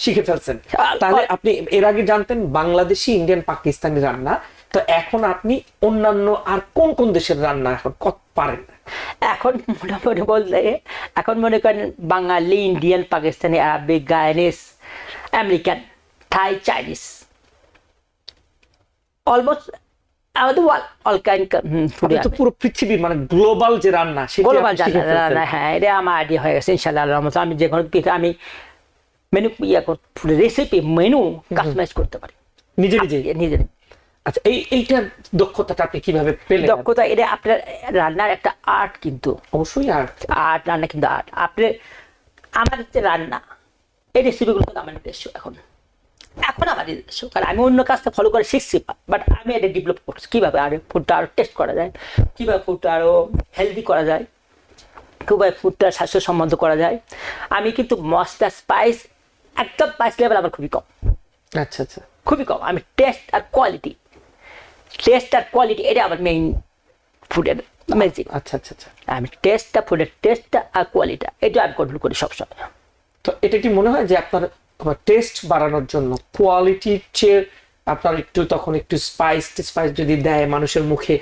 শিখে ফেলছেন। তাহলে আপনি এর আগে জানতেন বাংলাদেশি, ইন্ডিয়ান, পাকিস্তানি রান্না, তো এখন আপনি অন্যান্য আর কোন কোন দেশের রান্না এখন কত পারেন? এখন মোটামুটি বলতে এখন মনে করেন বাঙালি, ইন্ডিয়ান, পাকিস্তানি, আরবিক, গায়ানিজ, আমেরিকান, থাই, চাইনিজ, অলমোস্ট আমাদের অল কাইন্ড ফুড। তো পুরো পৃথিবীর মানে গ্লোবাল যে রান্না সেটা গ্লোবাল আপনি শিখে ফেলছেন। রান্না, হ্যাঁ, এটা আমার আইডিয়া হয়ে গেছে ইনশাআল্লাহ আল্লাহর রহমতে। আমি যে কোনো আমি মেনু রেসিপি মেনু কাস্টমাইজ করতে পারি নিজে নিজে। নিজে। আচ্ছা, এইটার দক্ষতাটা আপনি কিভাবে পেলেন? দক্ষতা এটা আপনার রান্নার একটা আর্ট কিন্তু, অবশ্যই আর্ট, রান্না কিন্তু আর্ট। আপনার আমার যে রান্না এই রেসিপিগুলো তো আমার নিজস্ব এখন আমার নিজস্ব, কারণ আমি অন্য কাজটা ফলো করে শিখছি, বাট আমি এটা ডেভেলপ করছি কীভাবে আর ফুডটা আরও টেস্ট করা যায়, কীভাবে ফুডটা আরও হেলদি করা যায়, কীভাবে ফুডটা স্বাস্থ্যসম্মত করা যায়। আমি কিন্তু মশলা স্পাইস একদম স্পাইস লেভেল আমার খুবই কম। আচ্ছা আচ্ছা, খুবই কম। আমি টেস্ট আর কোয়ালিটি এটা আমার মেইন ফুডের ম্যাজিক। আচ্ছা আচ্ছা আচ্ছা। আমি ফুডের টেস্টটা আর কোয়ালিটিটা এটা আমি কন্ট্রোল করি সবসময়। তো এটা কি মনে হয় যে আপনার টেস্ট বাড়ানোর জন্য কোয়ালিটির চেয়ে আপনার তখন একটু স্পাইস যদি দেয় মানুষের মুখে,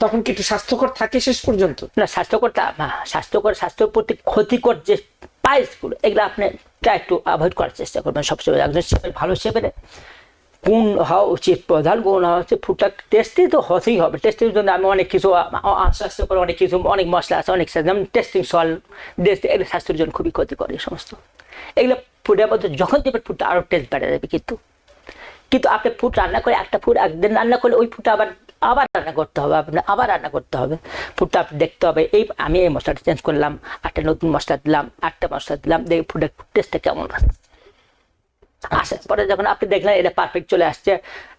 তখন কি একটু স্বাস্থ্যকর থাকে শেষ পর্যন্ত? না, স্বাস্থ্যের প্রতি ক্ষতিকর যে স্পাইসগুলো এগুলো আপনি একটু অ্যাভয়েড করার চেষ্টা করবেন সবসময়। একজন শেফের, ভালো শেফের গুণ হওয়া উচিত, প্রধান গুণ হওয়া হচ্ছে ফুডটা টেস্টি তো হতেই হবে। টেস্টির জন্য আমি অনেক কিছু স্বাস্থ্যকর অনেক কিছু, অনেক মশলা আছে, অনেক যেমন টেস্টিং সল্ট, এগুলো স্বাস্থ্যের জন্য খুবই ক্ষতিকর। এই সমস্ত এগুলো ফুডের মধ্যে যখন দেবেন ফুডটা আরও টেস্ট বেড়ে যাবে। কিন্তু আপনি ফুড রান্না করে একটা ফুড একদিন রান্না করলে ওই ফুডটা আবার রান্না করতে হবে, আবার রান্না করতে হবে। ফুডটা আপনি দেখতে হবে, আমি এই মশলাটা চেঞ্জ করলাম, একটা নতুন মশলা দিলাম, দেখি ফুডের টেস্টটা কেমন আসার পরে যখন আপনি দেখলেন এটা পারফেক্ট চলে আসছে,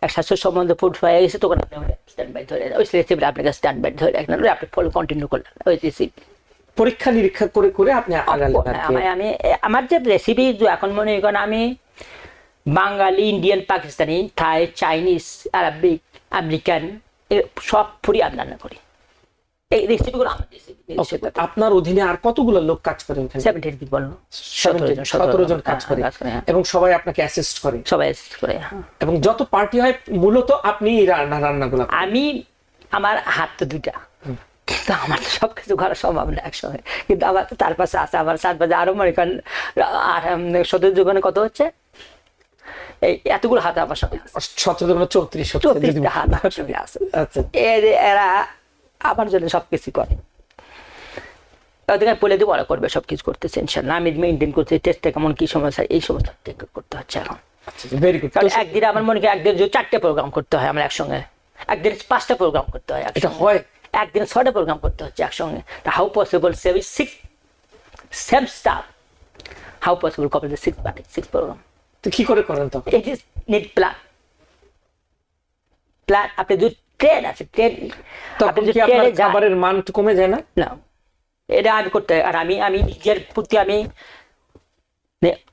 এক স্বাস্থ্য সম্বন্ধে ফুড হয়ে গেছে, তখন আপনি স্ট্যান্ড বাই ধরে ওই রেসিপিটা আপনাকে স্ট্যান্ড বাই ধরে রাখলেন, আপনি ফলো কন্টিনিউ করলেন ওই রেসিপি। পরীক্ষা নিরীক্ষা করে করে আপনি আমি আমার যে রেসিপি এখন মনে করেন আমি বাঙালি, ইন্ডিয়ান, পাকিস্তানি, থাই, চাইনিজ, আরবিক, আমেরিকান সব ফুডই আমি রান্না করি। এই রেসিপিগুলো আমার রেসিপি। আপনার অধীনে আর কতগুলো লোক কাজ করে? 17 people, 17 জন কাজ করে এবং সবাই আপনাকে অ্যাসিস্ট করে? সবাই অ্যাসিস্ট করে। এবং যত পার্টি হয় মূলত আপনি রান্নাগুলো? আমি আমার হাত তো দুইটা, কিন্তু আমার তো সবকিছু করা সম্ভব না একসঙ্গে। কিন্তু আমার তো তার পাশে আছে, আমার 7 বাজে আরো মনে করেন 17 যোগানে কত হচ্ছে, এই এতগুলো হাত আমার সঙ্গে 34 হাত আমার সঙ্গে আছে। এরা আমার জন্য সবকিছু করে। ওদেরকে বলে দিয়ে বলা করবে সবকিছু করতেছে ইনশাল্লাহ। আমি মেনটেন করছি টেস্টটা কেমন, কি সমস্যা, এই সমস্ত করতে হচ্ছে এখন। Very good. কারণ একদিনে আমার মনে হয় একদিন 4টে প্রোগ্রাম করতে হয় আমার একসঙ্গে, একদিন 5টা প্রোগ্রাম করতে হয়, এটা হয় একদিনে 6টা প্রোগ্রাম করতে হচ্ছে একসঙ্গে। How possible same stuff, how possible copy 6 program? তো কি করে করেন তখন? It is need plan. আপনি যদি ট্রেন আছে, তখন কি আপনার খাবারের মান কমে যায় না? না, এটা আমি করতে হয়। আর আমি নিজের প্রতি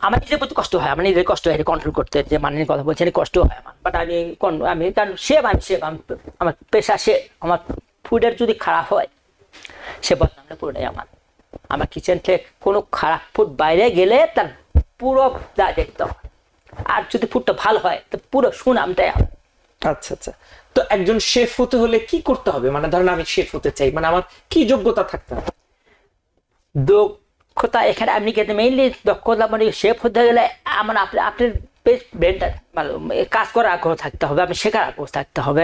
আমার নিজের প্রতি কষ্ট হয়, আমার নিজের কষ্ট হয় কন্ট্রোল করতে, যে মানে কথা বলছি কষ্ট হয় আমার। বাট আমি কারণ আমার পেশা সে, আমার ফুডের যদি খারাপ হয় সে বদনামটা পুরোটাই আমার কিচেন থেকে কোনো খারাপ ফুড বাইরে গেলে তার পুরো দেখতে হয়। আর যদি ফুডটা ভালো হয় তো পুরো সুনামটাই আমার। আচ্ছা আচ্ছা। তো একজন শেফ হতে হলে কি করতে হবে? মানে ধরেন আমি শেফ হতে চাই, মানে আমার কি যোগ্যতা থাকতে হবে? দক্ষতা এখানে আপনি মেইনলি দক্ষতা মানে শেফ হতে গেলে আমার আপনার ব্রেনটা কাজ করার আগ্রহ থাকতে হবে, আপনি শেখার আগ্রহ থাকতে হবে,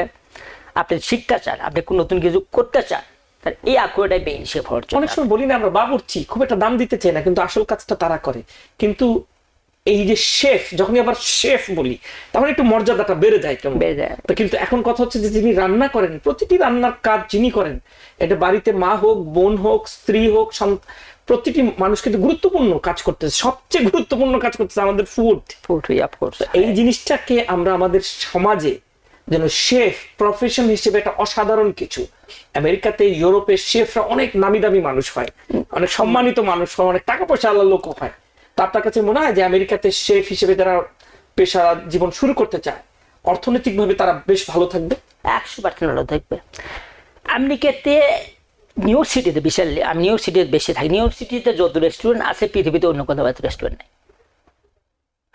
আপনি শিখতে চান, আপনি নতুন কিছু করতে চান, তার এই আগ্রহটাই মেইন শেফ হওয়ার জন্য। অনেক সময় বলি না আমরা বাবুর্চি, খুব একটা দাম দিতে চাই না, কিন্তু আসল কাজটা তারা করে। কিন্তু এই যে শেফ, যখনই আবার শেফ বলি তখন একটু মর্যাদাটা বেড়ে যায় কেমন। বেড়ে যায়। তো কিন্তু এখন কথা হচ্ছে যে যিনি রান্না করেন, প্রতিটি রান্নার কাজ যিনি করেন, এটা বাড়িতে মা হোক, বোন হোক, স্ত্রী হোক, প্রতিটি মানুষ কিন্তু গুরুত্বপূর্ণ কাজ করতেছে, সবচেয়ে গুরুত্বপূর্ণ কাজ করতেছে আমাদের ফুড। এই জিনিসটাকে আমরা আমাদের সমাজে যেন শেফ প্রফেশন হিসেবে একটা অসাধারণ কিছু। আমেরিকাতে, ইউরোপে শেফরা অনেক নামি দামি মানুষ হয়, অনেক সম্মানিত মানুষ হয়, অনেক টাকা পয়সা আল্লাহ লোক হয়। তা আপনার কাছে মনে হয় যে আমেরিকাতে শেফ হিসেবে যারা পেশা জীবন শুরু করতে চায়, অর্থনৈতিকভাবে তারা বেশ ভালো থাকবে? 100% ভালো থাকবে। আমেরিকাতে নিউ ইয়র্ক সিটিতে বিশাল, আমি নিউ ইয়র্ক সিটিতে বেশি থাকি। নিউ ইয়র্ক সিটিতে যত রেস্টুরেন্ট আছে পৃথিবীতে অন্য কোথাও রেস্টুরেন্ট নেই।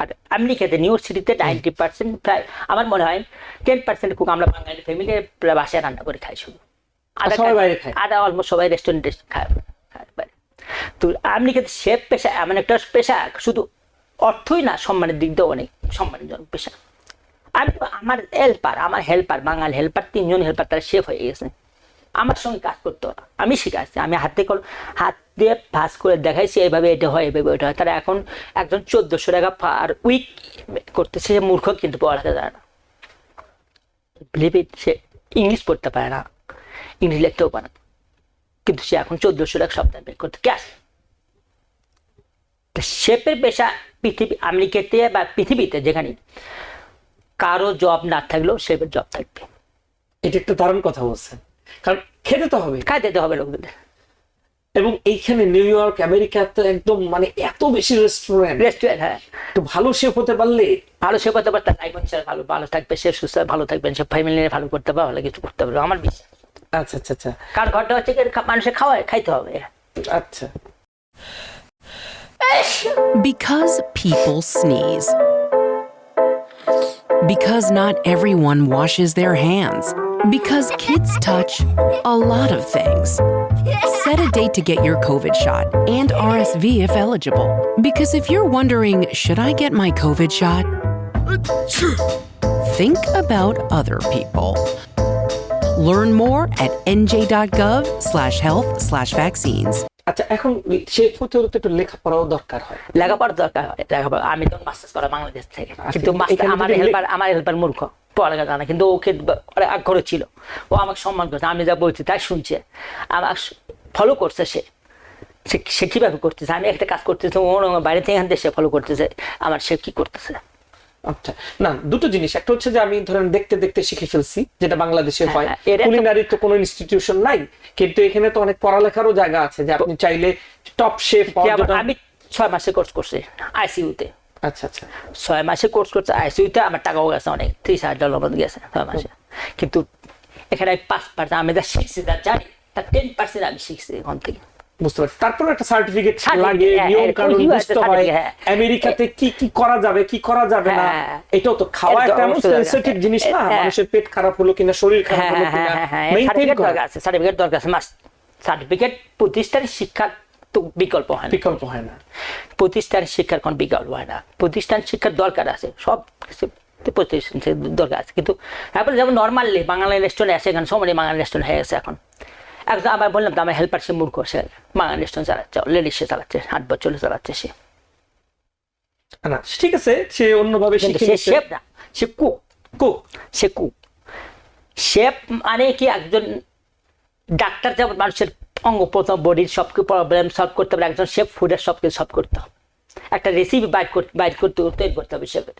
আর আমেরিকাতে নিউ ইয়র্ক সিটিতে 90% প্রায় আমার মনে হয় 10% কুক আমরা বাঙালি ফ্যামিলি বাসায় রান্না করে খাই শুধু, সবাই বাইরে খায়। আদা অলমোস্ট সবাই রেস্টুরেন্টে খায়। তো আমেরিকাতে শেফ পেশা এমন একটা পেশা, শুধু অর্থই না, সম্মানের দিক দিয়েও অনেক সম্মানজনক পেশা। আমার হেল্পার বাঙালি হেল্পার 3 জন হেল্পার তারা শেফ হয়ে গেছে, আমার সঙ্গে কাজ করতে হয়, আমি শিখাচ্ছি, আমি হাত দিয়ে ভাঁজ করে দেখাইছি এইভাবে এটা হয়, এইভাবে ওইটা হয়। তারা এখন একজন 1400 টাকা পার উইক করতেছে। সে মূর্খ, কিন্তু পড়াতে জানে না, সে ইংলিশ পড়তে পারে না, ইংলিশ লিখতেও পারে না, কিন্তু সে এখন 1400 টাকা সপ্তাহে বের করতে কে আসে। শেফের পেশা আমেরিকাতে বা পৃথিবীতে যেখানে কারো জব না থাকলেও শেফের জব থাকবে। এটা একটা দারুণ কথা বলছেন, কারণ খেতে তো হবে, খাইতে হবে লোকদের। এবং এইখানে নিউ ইয়র্ক, আমেরিকাতে একদম মানে এত বেশি রেস্টুরেন্ট, হ্যাঁ, একটু ভালো শেফ হতে পারলে, ভালো শেফ হতে পারতে লাইফ ভালো ভালো থাকবে, সে সুস্থ ভালো থাকবেন, সে ফ্যামিলি ভালো করতে পারবে, ভালো কিছু করতে পারবে, আমার বিশ্বাস। আচ্ছা আচ্ছা আচ্ছা কার ঘরটা হচ্ছে মানুষের খাইতে হবে। আচ্ছা। Because people sneeze. Because not everyone washes their hands. Because kids touch a lot of things. Set a date to get your COVID shot and RSV if eligible. Because if you're wondering, should I get my COVID shot? Think about other people. Learn more at nj.gov/health/vaccines. আচ্ছা, এখন chef হতে হলে তো একটু লেখাপড়াও দরকার হয়। লেখাপড়া দরকার হয়, লেখাপড়া। আমি তো মাস্টার্স করা বাংলাদেশ থেকে, কিন্তু এখানে আমার হেল্পার মূর্খ, পড়ালেখা জানা, কিন্তু ওকে আগ্রহ ছিল, ও আমাকে সম্মান করছে, আমি যা বলছি তাই শুনছে, আমাকে ফলো করছে। সে কিভাবে করতেছে, আমি একটা কাজ করতেছি, ও বাইরে থেকে এখান থেকে সে ফলো করতেছে আমার, সে কি করতেছে। আচ্ছা, না, দুটো জিনিস, একটা হচ্ছে যে আমি ধরেন দেখতে দেখতে শিখে ফেলছি, যেটা বাংলাদেশে হয়। এটা কুলিনারির তো কোনো ইনস্টিটিউশন নাই, কিন্তু এখানে তো অনেক পড়ালেখারও জায়গা আছে, যে আপনি চাইলে টপ শেফ। আমি 6 মাসে কোর্স করছি আইসিইউতে। আচ্ছা আচ্ছা, 6 মাসে কোর্স করছে আইসিইউতে, আমার টাকাও গেছে অনেক, $30,000 মতো গেছে 6 মাসে। কিন্তু এখানে 5% আমি যা শিখছি, যা জানি, তার 10% আমি শিখছি এখান থেকে। বুঝতে পারছি। তারপর একটা সার্টিফিকেট লাগে, নিয়ম কানুন বুঝতে হয়, আমেরিকাতে কি কি করা যাবে, কি করা যাবে না। এটাও তো খাওয়া একটা এমন সেনসিটিভ জিনিস না, মানুষের পেট খারাপ হলো কিনা, শরীর খারাপ হলো কিনা, সার্টিফিকেট দরকার আছে, মাস্ট সার্টিফিকেট। প্রতিষ্ঠানের শিক্ষার তো বিকল্প হয় না, প্রতিষ্ঠানের শিক্ষার কোন বিকল্প হয় না, প্রতিষ্ঠান শিক্ষার দরকার আছে, সব কিছু প্রতিষ্ঠান দরকার আছে। কিন্তু এখন যেমন নর্মালি বাঙালি রেস্টুরেন্ট আছে, এখানে সমানে বাঙালি রেস্টুরেন্ট হয়ে গেছে এখন। একদম আবার বললাম তো, আমার হেল্পার সে মূর্খ, সে বাঙালি রেস্টুরেন্ট চালাচ্ছে, লেডিস সে চালাচ্ছে, 8 বছর চালাচ্ছে সে। না ঠিক আছে, সে অন্যভাবে শিখে সে শেফ না, সে কুক। সে কুক। শেফ মানে কি একজন ডাক্তার যেমন মানুষের অঙ্গ প্রত্যঙ্গ, বডির সব প্রবলেম সলভ করতে হবে, একজন শেফ ফুডের সব কিছু সলভ করতে হবে, একটা রেসিপি বাইর করতে তৈরি করতে হবে শেফের।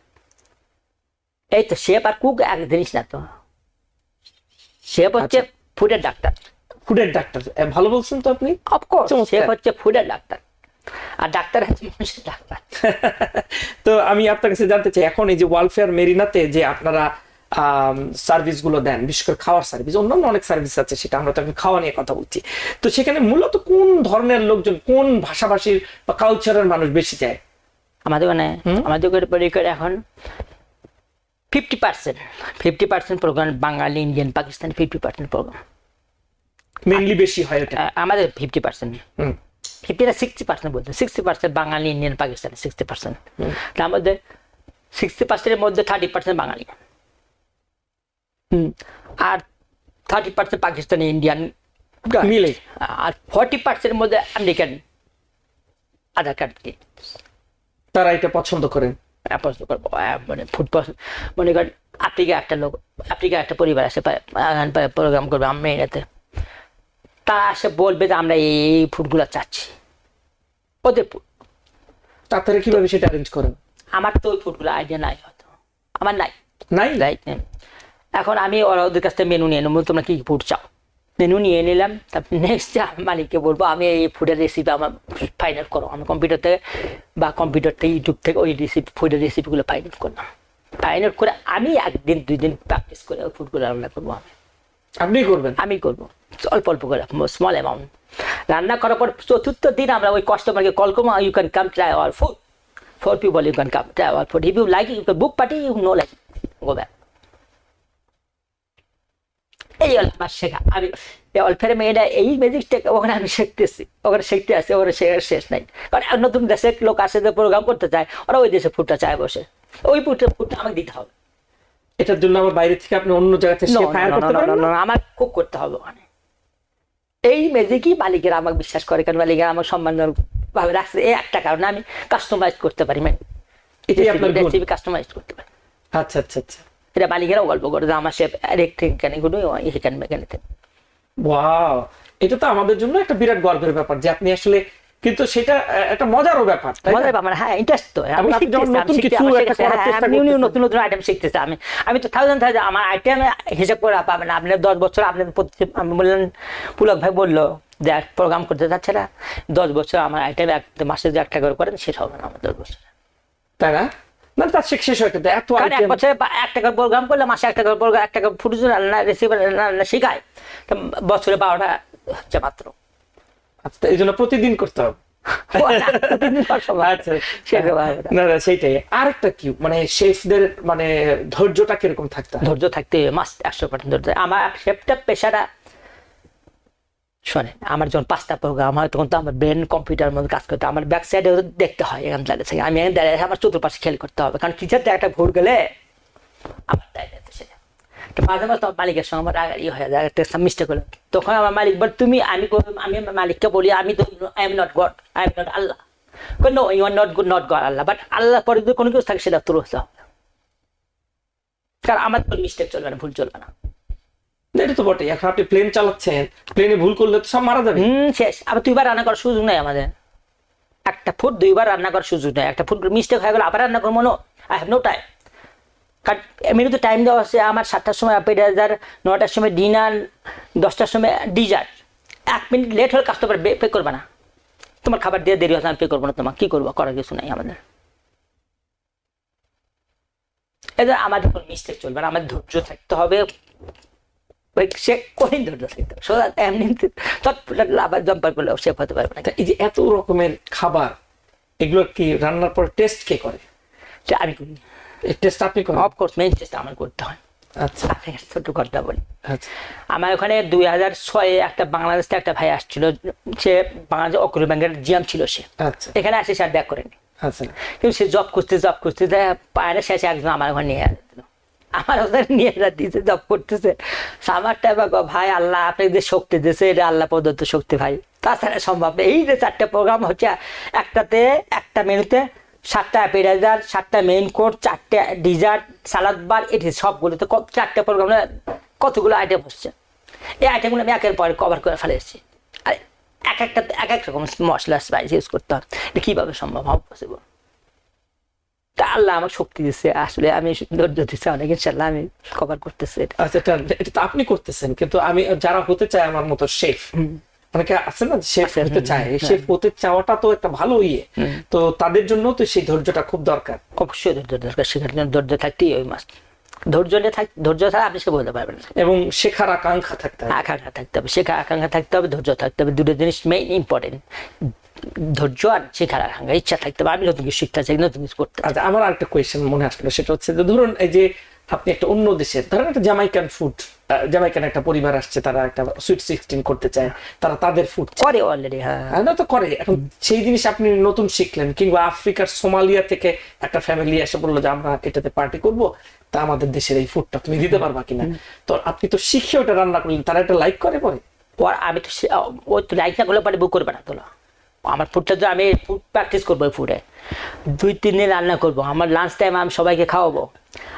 এই তো শেফ আর কুক এক জিনিস না তো। শেফ হচ্ছে ফুডের ডাক্তার। ভালো বলছেন তো আপনি। অফকোর্স শেফ হচ্ছে ফুডের ডাক্তার, আর ডাক্তার হচ্ছে মানুষের ডাক্তার। তো আমি আপনার কাছে জানতে চাই, এখন এই যে ওয়ালফেয়ার মেরিনাতে যে আপনারা সার্ভিস গুলো দেন, বিশেষ করে খাওয়ার সার্ভিস, অন্যান্য অনেক সার্ভিস আছে, সেটা আমরা তো এখন খাওয়া নিয়ে কথা বলছি। তো সেখানে মূলত কোন ধরনের লোকজন, কোন ভাষাভাষীর বা কালচারের মানুষ বেশি যায়? আমাদের এখন 50% প্রোগ্রাম বাঙালি, ইন্ডিয়ান, পাকিস্তানি, 50% প্রোগ্রাম মেইনলি বেশি হয় এটা আমাদের। 50% 60% বলতে, 60% বাঙালি, ইন্ডিয়ান, পাকিস্তানি, 60%। তার মধ্যে 60%-এর মধ্যে 30% বাঙালি, আর 30% পাকিস্তানি, ইন্ডিয়ান মিলে, আর 40%-এর মধ্যে আমেরিকান আধার কার্ড। তারা এটা পছন্দ করেন। পছন্দ করবো মানে ফুড পছন্দ, মনে করেন আফ্রিকা একটা লোক, আফ্রিকা একটা পরিবার আসে প্রোগ্রাম করবে আমরা এটাতে, তারা আসে বলবে যে আমরা এই ফুডগুলো চাচ্ছি, ওদের ফুড। আপনারা কিভাবে সেটা অ্যারেঞ্জ করেন? আমার তো ওই ফুডগুলো আইডিয়া নাই, হয়তো আমার নাই। নাই। এখন আমি ওদের কাছ থেকে মেনু নিয়ে নেবো, তোমরা কি ফুড চাও, মেনু নিয়ে নিলাম। তারপর নেক্সট মালিককে বলবো আমি এই ফুডের রেসিপি আমার ফাইনাল করো, আমি কম্পিউটার থেকে বা কম্পিউটার থেকে ইউটিউব থেকে ওই রেসিপি ফুডের রেসিপিগুলো ফাইনাল করলাম। ফাইনাল করে আমি 1 দিন 2 দিন প্র্যাকটিস করে ওই ফুডগুলো রান্না করবো। আপনি করবেন? আমি করবো অল্প অল্প করে, স্মল অ্যামাউন্ট রান্না করার পর 4th দিন আমরা ওই কাস্টমারকে কল করবো, you can come try our food, 4 people you can come try our food, if you like it you can book party, you know like go back। এই হলো আমার শেখা। আমি অল্পের মেয়েরা এই ম্যাজিকটা ওখানে আমি শিখতেছি, ওখানে শিখতে আসছি, ওখানে শেখার শেষ নাই। কারণ নতুন দেশের লোক আসে যে প্রোগ্রাম করতে চায়, ওরা ওই দেশে ফুডটা চায় বসে, ওই ফুডটা আমাকে দিতে হবে। এটার জন্য আমার বাইরে থেকে আপনি অন্য জায়গা থেকে হায়ার করতে পারেন না? আমার কুক করতে হবে ওখানে। এই ম্যাজিকই মালিকেরা আমাকে বিশ্বাস করে, কারণ মালিকেরা আমার সম্মানজনক ভাবে রাখছে এই একটা কারণে, আমি কাস্টমাইজ করতে পারি, এটাই আপনার গুণ। রেসিপি কাস্টমাইজ করতে পারি। আচ্ছা আচ্ছা আচ্ছা। এটা মালিকেরাও গল্প করে যে আমার শেফ এখানে গুলো এখানে মেখানে। ওয়াও, এটা তো আমাদের জন্য একটা বিরাট গর্বের ব্যাপার যে আপনি আসলে, কিন্তু সেটা একটা মজারও ব্যাপার, তাই না? মজার ব্যাপার, হ্যাঁ ইন্টারেস্ট তো। আমি আপনি যখন নতুন কিছু একটা করার চেষ্টা করতেছেন, নতুন নতুন আইটেম শিখতেছি। আমি তো থাউজেন্ড আমার আইটেম হিসাব করে পাবেন। আপনি 10 বছর আপনি আমি বললেন, পুলক ভাই বললো যে প্রোগ্রাম করতে যাচ্ছে না, 10 বছর আমার আইটেম মাসে যে একটা করে করেন শেষ হবে না আমার 10 বছর, তাই না? না তার শেষ হয় কিন্তু এত কারণ 1 বছরে 1 টাকা প্রোগ্রাম করলে মাসে 1 টাকা প্রোগ্রাম, 1 টাকা ফুড রান্না রেসিপি রান্না শেখায়, তো বছরে 12টা হচ্ছে মাত্র। আচ্ছা, এই জন্য প্রতিদিন করতে হবে। আচ্ছা, না সেইটাই। আরেকটা কি মানে শেফদের মানে ধৈর্যটা কিরকম থাকতে হয়? ধৈর্য থাকতে মাস্ট 100% ধৈর্য। আমার শেফটা পেশাটা শোনেন, আমার যখন 5টা প্রোগ্রাম হয় তখন তো আমার ব্রেন কম্পিউটার মধ্যে কাজ করতে, আমার ব্যাক সাইডে দেখতে হয়, এখান থেকে আমি এখানে দাঁড়িয়ে আমার চতুর্পাশে খেয়াল করতে হবে, কারণ টিচারটা একটা ভুল গেলে আমার দাঁড়িয়ে সেটা মাঝে মাঝে তোমার মালিকের সঙ্গে আমার হয়ে যায়, একটা মিস্টেক হলো, তখন আমার মালিক বল তুমি, আমি মালিককে বলি আমি তো I am not God, I am not Allah. No you are not good, not God Allah, but Allah পরে যদি কোনো কিছু থাকে সেটা তোর হতে হবে, কারণ আমার তো মিস্টেক চলবে না, ভুল চলবে না। এটা তো বটে। এখন আপনি প্লেন চালাচ্ছেন, প্লেনে ভুল করলে তো সব মারা যাবে। শেষ। আবার 2বার রান্না করার সুযোগ নেই আমাদের, একটা ফুড 2বার রান্না করার সুযোগ নেই। একটা ফুড মিস্টেক হয়ে গেলে আবার রান্না করবো, আই হ্যাভ নো টাইম। কারণ এমনিতে টাইম দেওয়া আছে আমার 7টার সময় অ্যাপেটাইজার, 9টার সময় ডিনার, 10টার সময় ডিজার্ট। 1 মিনিট লেট হলে কাস্টমার পে করবে না, তোমার খাবার দিয়ে দেরি হচ্ছে আমি পে করবো না, তোমার কি করবো, করার কিছু নাই আমাদের। এদের আমাদের কোনো মিস্টেক চলবে না, আমাদের ধৈর্য থাকতে হবে, সে কোনদিন ধৈর্য থাকতে হবে, সোজা এমনি আবার জম্পার করলে শেফ হতে পারবে না। এই যে এত রকমের খাবার, এগুলো কি রান্নার পর টেস্ট কে করে? আমি করি টেস্ট আপনি করেন? অফকোর্স মেইন টেস্ট আমার করতে হয়। আচ্ছা ছোট কথা বলি, আচ্ছা। আমার ওখানে 2006-এ একটা বাংলাদেশ থেকে একটা ভাই আসছিল, সে বাংলাদেশ অগ্রণী ব্যাংকের জিএম ছিল, সে আচ্ছা এখানে আসে স্যার ব্যাক করেনি, আচ্ছা। কিন্তু সে জব করতে পায়রা শেষে একজন আমার ওখানে নিয়ে আসছিল, আমার ওখানে নিয়ে দিয়েছে, জব করতেছে। সামারটা ভাই আল্লাহ আপনাকে যে শক্তি দিয়েছে, এটা আল্লাহ প্রদত্ত শক্তি ভাই, তাছাড়া সম্ভব না। এই যে 4টে প্রোগ্রাম হচ্ছে, একটা মেনুতে 7টা অ্যাপেটাইজার, 7টা মেইন কোর্স, 4টে ডিজার্ট, সালাদ বার, এটি সবগুলোতে 4টে প্রোগ্রামে কতগুলো আইটেম হচ্ছে। এই আইটেমগুলো আমি একের পর কভার করে ফেলে এসেছি, আর এক এক রকম মশলা স্পাইস ইউজ করতে হবে, এটা কীভাবে সম্ভব, হাউ পসিবল? তা আল্লাহ আমার শক্তি দিচ্ছে, আসলে আমি ধৈর্য দিচ্ছি অনেক, ইনশাল্লাহ আমি কভার করতেছি এটা। আচ্ছা, এটা তো আপনি করতেছেন, কিন্তু আমি যারা হতে চায় আমার মতো শেফ, অনেকে আছে না শেফ হতে চায়, শেফ হতে চাওয়াটা তো একটা ভালো তো তাদের জন্য তো সেই ধৈর্যটা খুব দরকার। অবশ্যই ধৈর্য দরকার, শেখার জন্য ধৈর্য থাকতেই ওই মাস, ধৈর্য ছাড়া আপনি সে বলতে পারবেন না। এবং শেখার আকাঙ্ক্ষা থাকতে হবে, আকাঙ্ক্ষা থাকতে হবে, শেখার আকাঙ্ক্ষা থাকতে হবে, ধৈর্য থাকতে হবে, দুটো জিনিস মেইন ইম্পর্টেন্ট, ধৈর্য আর শেখার আকাঙ্ক্ষা, ইচ্ছা থাকতে হবে, আমি নতুন কিছু শিখতে চাই, নতুন কিছু করতে চাই। আচ্ছা, আমার আরেকটা কোয়েশ্চেন মনে আসলো, সেটা হচ্ছে যে ধরুন এই যে আপনি একটা অন্য দেশের, ধরেন একটা জামাইকান ফুড, জামাইকান একটা পরিবার আসছে, তারা একটা সুইট 16 করতে চায়, তারা তাদের ফুড করে অলরেডি, হ্যাঁ না তো করে। এখন সেই জিনিস আপনি নতুন শিখলেন, কিংবা আফ্রিকার সোমালিয়া থেকে একটা ফ্যামিলি এসে বললো যে আমরা এটাতে পার্টি করব, তা আমাদের দেশের এই ফুডটা তুমি দিতে পারবা কিনা, তো আপনি তো শিখে ওটা রান্না করলেন, তারা এটা লাইক করে পরে? আমি তো ওই তো লাইক না করলে পারে বুক করবে না তোলা, আমার ফুডটা তো আমি ফুড প্র্যাকটিস করবো ফুডে 2-3 দিন রান্না করবো, আমার লাঞ্চ টাইম আমি সবাইকে খাওয়াবো,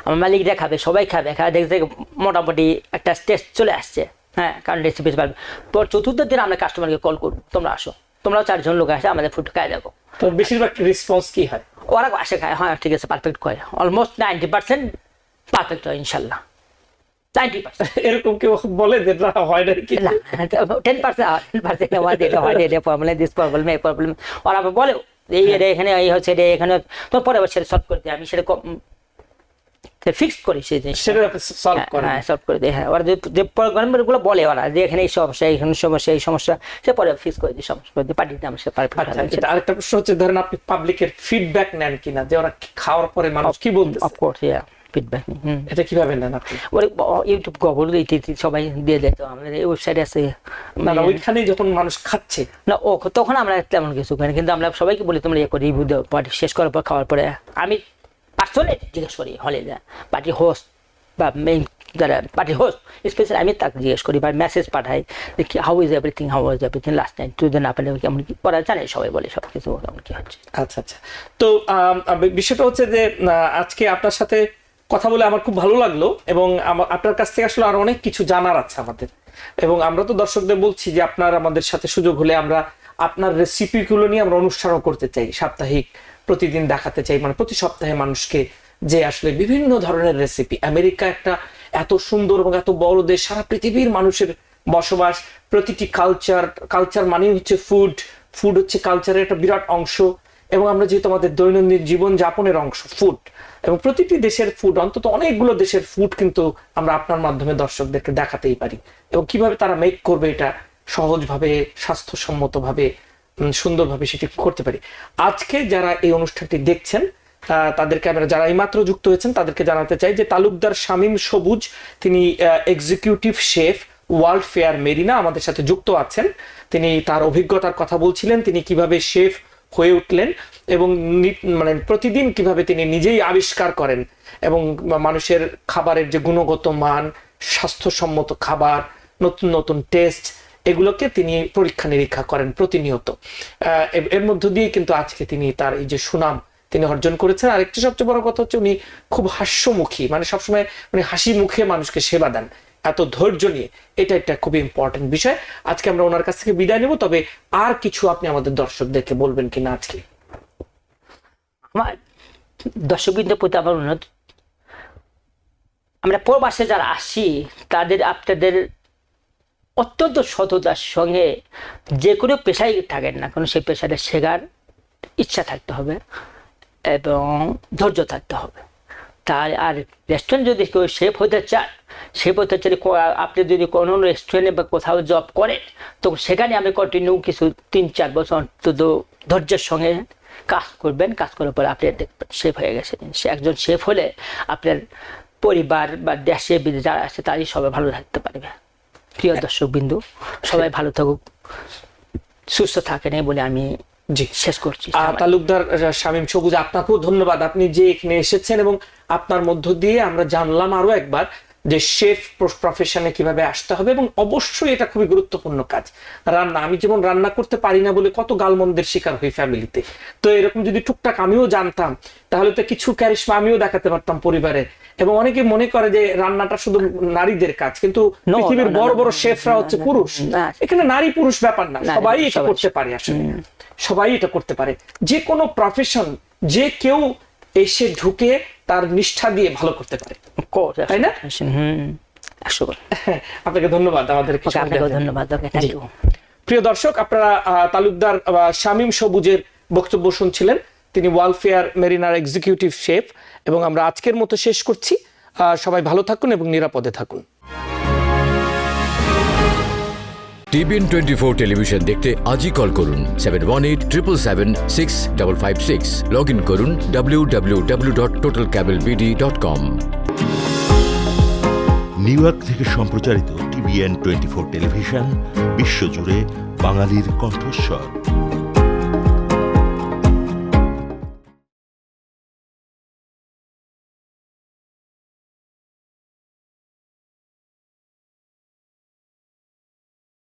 আমার মালিকরা খাবে, সবাই খাবে, খাওয়া দেখতে মোটামুটি একটা টেস্ট চলে আসছে। হ্যাঁ, কারণ রেসিপি পারবে। পর চতুর্থ দিন আমরা কাস্টমারকে কল করবো, তোমরা আসো, তোমরাও 4 জন লোক আসে আমাদের ফুড খাই দেবো। তো বেশিরভাগ রেসপন্স কি হয়? ওরা আসে খায়, হ্যাঁ ঠিক আছে, পারফেক্ট করে, অলমোস্ট 90% পারফেক্ট হয় ইনশাল্লাহ। 90% এরকম কেউ বলে যে না হয় না কি? না, 10% আমার এটা হয়, এটা প্রবলেম, দিস প্রবলেম, এই প্রবলেম, ওরা বলে এটা এখানে এই হচ্ছে, এটা এখানে, তো পরে আবার সেটা সলভ করে দিই, আমি সেটা ফিক্সড করি সেই জিনিস, সেটা সলভ করে। হ্যাঁ সলভ করে দিই। হ্যাঁ, ওরা যে প্রোগ্রামগুলো বলে ওরা যে এখানে এই সমস্যা, এইখানে সমস্যা, এই সমস্যা, সে পরে ফিক্স করে দিই, সমস্যা করে দিই, পাঠিয়ে দিই, আমি সে আচ্ছা, এটা আরেকটা প্রশ্ন হচ্ছে, ধরেন আপনি পাবলিকের ফিডব্যাক নেন কিনা, যে ওরা খাওয়ার পরে মানুষ কি বলতেছে? Of course, feedback. এটা কিভাবে নেন আপনি? ওরে ইউটিউব, গুগল, সবাই দিয়ে দেয়, তো আমাদের ওয়েবসাইট আছে। না না, ওইখানেই যখন মানুষ খাচ্ছে না, ও তখন আমরা তেমন কিছু করি না, কিন্তু আমরা সবাইকে বলি তোমরা ইয়ে করে রিভিউ দাও, পার্টি শেষ করার পর, খাওয়ার পরে আমি পার্সোনালি জিজ্ঞেস করি হলে যা পার্টি হোস্ট বা মেইন যারা পার্টি হোস্ট স্পেশালি, আমি তাকে জিজ্ঞেস করি বা মেসেজ পাঠাই যে how is everything last night, তুই না পেলে কেমন কি করা, জানে সবাই বলে সব কিছু কেমন কি হচ্ছে। আচ্ছা আচ্ছা, তো বিষয়টা হচ্ছে যে আজকে আপনার সাথে কথা বলে আমার খুব ভালো লাগলো, এবং আপনার কাছ থেকে আসলে আরো অনেক কিছু জানার আছে আমাদের, এবং আমরা তো দর্শকদের বলছি যে আপনার আমাদের সাথে সুযোগ হলে আমরা আপনার রেসিপিগুলো নিয়ে আমরা অনুষ্ঠানও করতে চাই, সাপ্তাহিক প্রতিদিন দেখাতে চাই, মানে প্রতি সপ্তাহে মানুষকে, যে আসলে বিভিন্ন ধরনের রেসিপি। আমেরিকা একটা এত সুন্দর এবং এত বড় দেশ, সারা পৃথিবীর মানুষের বসবাস, প্রতিটি কালচার মানেই হচ্ছে ফুড হচ্ছে কালচারের একটা বিরাট অংশ, এবং আমরা যেহেতু আমাদের দৈনন্দিন জীবন যাপনের অংশ ফুড, এবং প্রতিটি দেশের ফুড, অন্তত অনেকগুলো দেশের ফুড কিন্তু আমরা আপনার মাধ্যমে দর্শকদেরকে দেখাতেই পারি, এবং কিভাবে তারা মেক করবে এটা সহজভাবে, স্বাস্থ্যসম্মতভাবে, সুন্দরভাবে সেটি করতে পারি। আজকে যারা এই অনুষ্ঠানটি দেখছেন তাদেরকে আমরা, যারা এইমাত্র যুক্ত হয়েছেন তাদেরকে জানাতে চাই যে তালুকদার শামীম সবুজ, তিনি executive chef world fair Marina, আমাদের সাথে যুক্ত আছেন। তিনি তার অভিজ্ঞতার কথা বলছিলেন, তিনি কিভাবে শেফ হয়ে উঠলেন, এবং মানে প্রতিদিন কিভাবে তিনি নিজেই আবিষ্কার করেন, এবং মানুষের খাবারের যে গুণগত মান, স্বাস্থ্যসম্মত খাবার, নতুন নতুন টেস্ট, এগুলোকে তিনি পরীক্ষা নিরীক্ষা করেন প্রতিনিয়ত। এর মধ্য দিয়ে কিন্তু আজকে তিনি তার এই যে সুনাম তিনি অর্জন করেছেন। আরেকটি সবচেয়ে বড় কথা হচ্ছে উনি খুব হাস্যমুখী, মানে সবসময় উনি হাসি মুখে মানুষকে সেবা দেন, এত ধৈর্য নিয়ে, এটা একটা খুবই ইম্পর্টেন্ট বিষয়। আজকে আমরা ওনার কাছ থেকে বিদায় নেব, তবে আর কিছু আপনি আমাদের দর্শকদেরকে বলবেন কিনা আজকে? আমার দর্শকবৃন্দের প্রতি আমার অনুরোধ, আমরা প্রবাসে যারা আসি তাদের, আপনাদের অত্যন্ত সততার সঙ্গে যে কোনো পেশায় থাকেন না কেন, সেই পেশাটা শেখার ইচ্ছা থাকতে হবে এবং ধৈর্য থাকতে হবে। তার আর রেস্টুরেন্ট যদি কেউ শেফ হতে চান, আপনি যদি কোনো রেস্টুরেন্টে বা কোথাও জব করেন, তো সেখানে আমি কন্টিনিউ কিছু 3-4 বছর অন্তত ধৈর্যের সঙ্গে কাজ করবেন, কাজ করার পরে আপনি শেফ হয়ে গেছেন। সে একজন শেফ হলে আপনার পরিবার বা দেশে বিদেশে যারা আছে তারই সবাই ভালো থাকতে পারবে। প্রিয় দর্শক বিন্দু, সবাই ভালো থাকুক, সুস্থ থাকেন বলে আমি শেষ করছি। তালুকদার শামীম সবুজ, আপনাকেও ধন্যবাদ, আপনি যে এখানে এসেছেন, এবং আপনার মধ্য দিয়ে আমরা জানলাম আরো একবার যে শেফ প্রফেশনে কিভাবে আসতে হবে, এবং অবশ্যই এটা খুবই গুরুত্বপূর্ণ কাজ। রান্না, আমি যেমন রান্না করতে পারি না বলে কত গালমন্দের শিকার হই ফ্যামিলিতে, তো এরকম যদি টুকটাক আমিও জানতাম তাহলে তো কিছু ক্যারিশমা আমিও দেখাতে পারতাম পরিবারে। এবং অনেকে মনে করে যে রান্নাটা শুধু নারীদের কাজ, কিন্তু পৃথিবীর বড় বড় শেফরা হচ্ছে পুরুষ। এখানে নারী পুরুষ ব্যাপার না, সবাই এটা করতে পারে, আসলে সবাই এটা করতে পারে। যে কোনো প্রফেশন যে কেউ এসে ঢুকে তার নিষ্ঠা দিয়ে ভালো করতে পারে, তাই না? আপনাকে ধন্যবাদ, আমাদেরকে ধন্যবাদ। প্রিয় দর্শক, আপনারা তালুকদার শামীম সবুজের বক্তব্য শুনছিলেন, তিনি world fair mariner executive chef, এবং আমরা আজকের মতো শেষ করছি। সবাই ভালো থাকুন এবং নিরাপদে থাকুন। টিবিএন 24 টেলিভিশন দেখতে আজই কল করুন 7187776556। লগ ইন করুন www.totalcablebd.com। নিউ ইয়র্ক থেকে সম্প্রচারিত টিবিএন 24 টেলিভিশন বিশ্বজুড়ে বাঙালির কণ্ঠস্বর।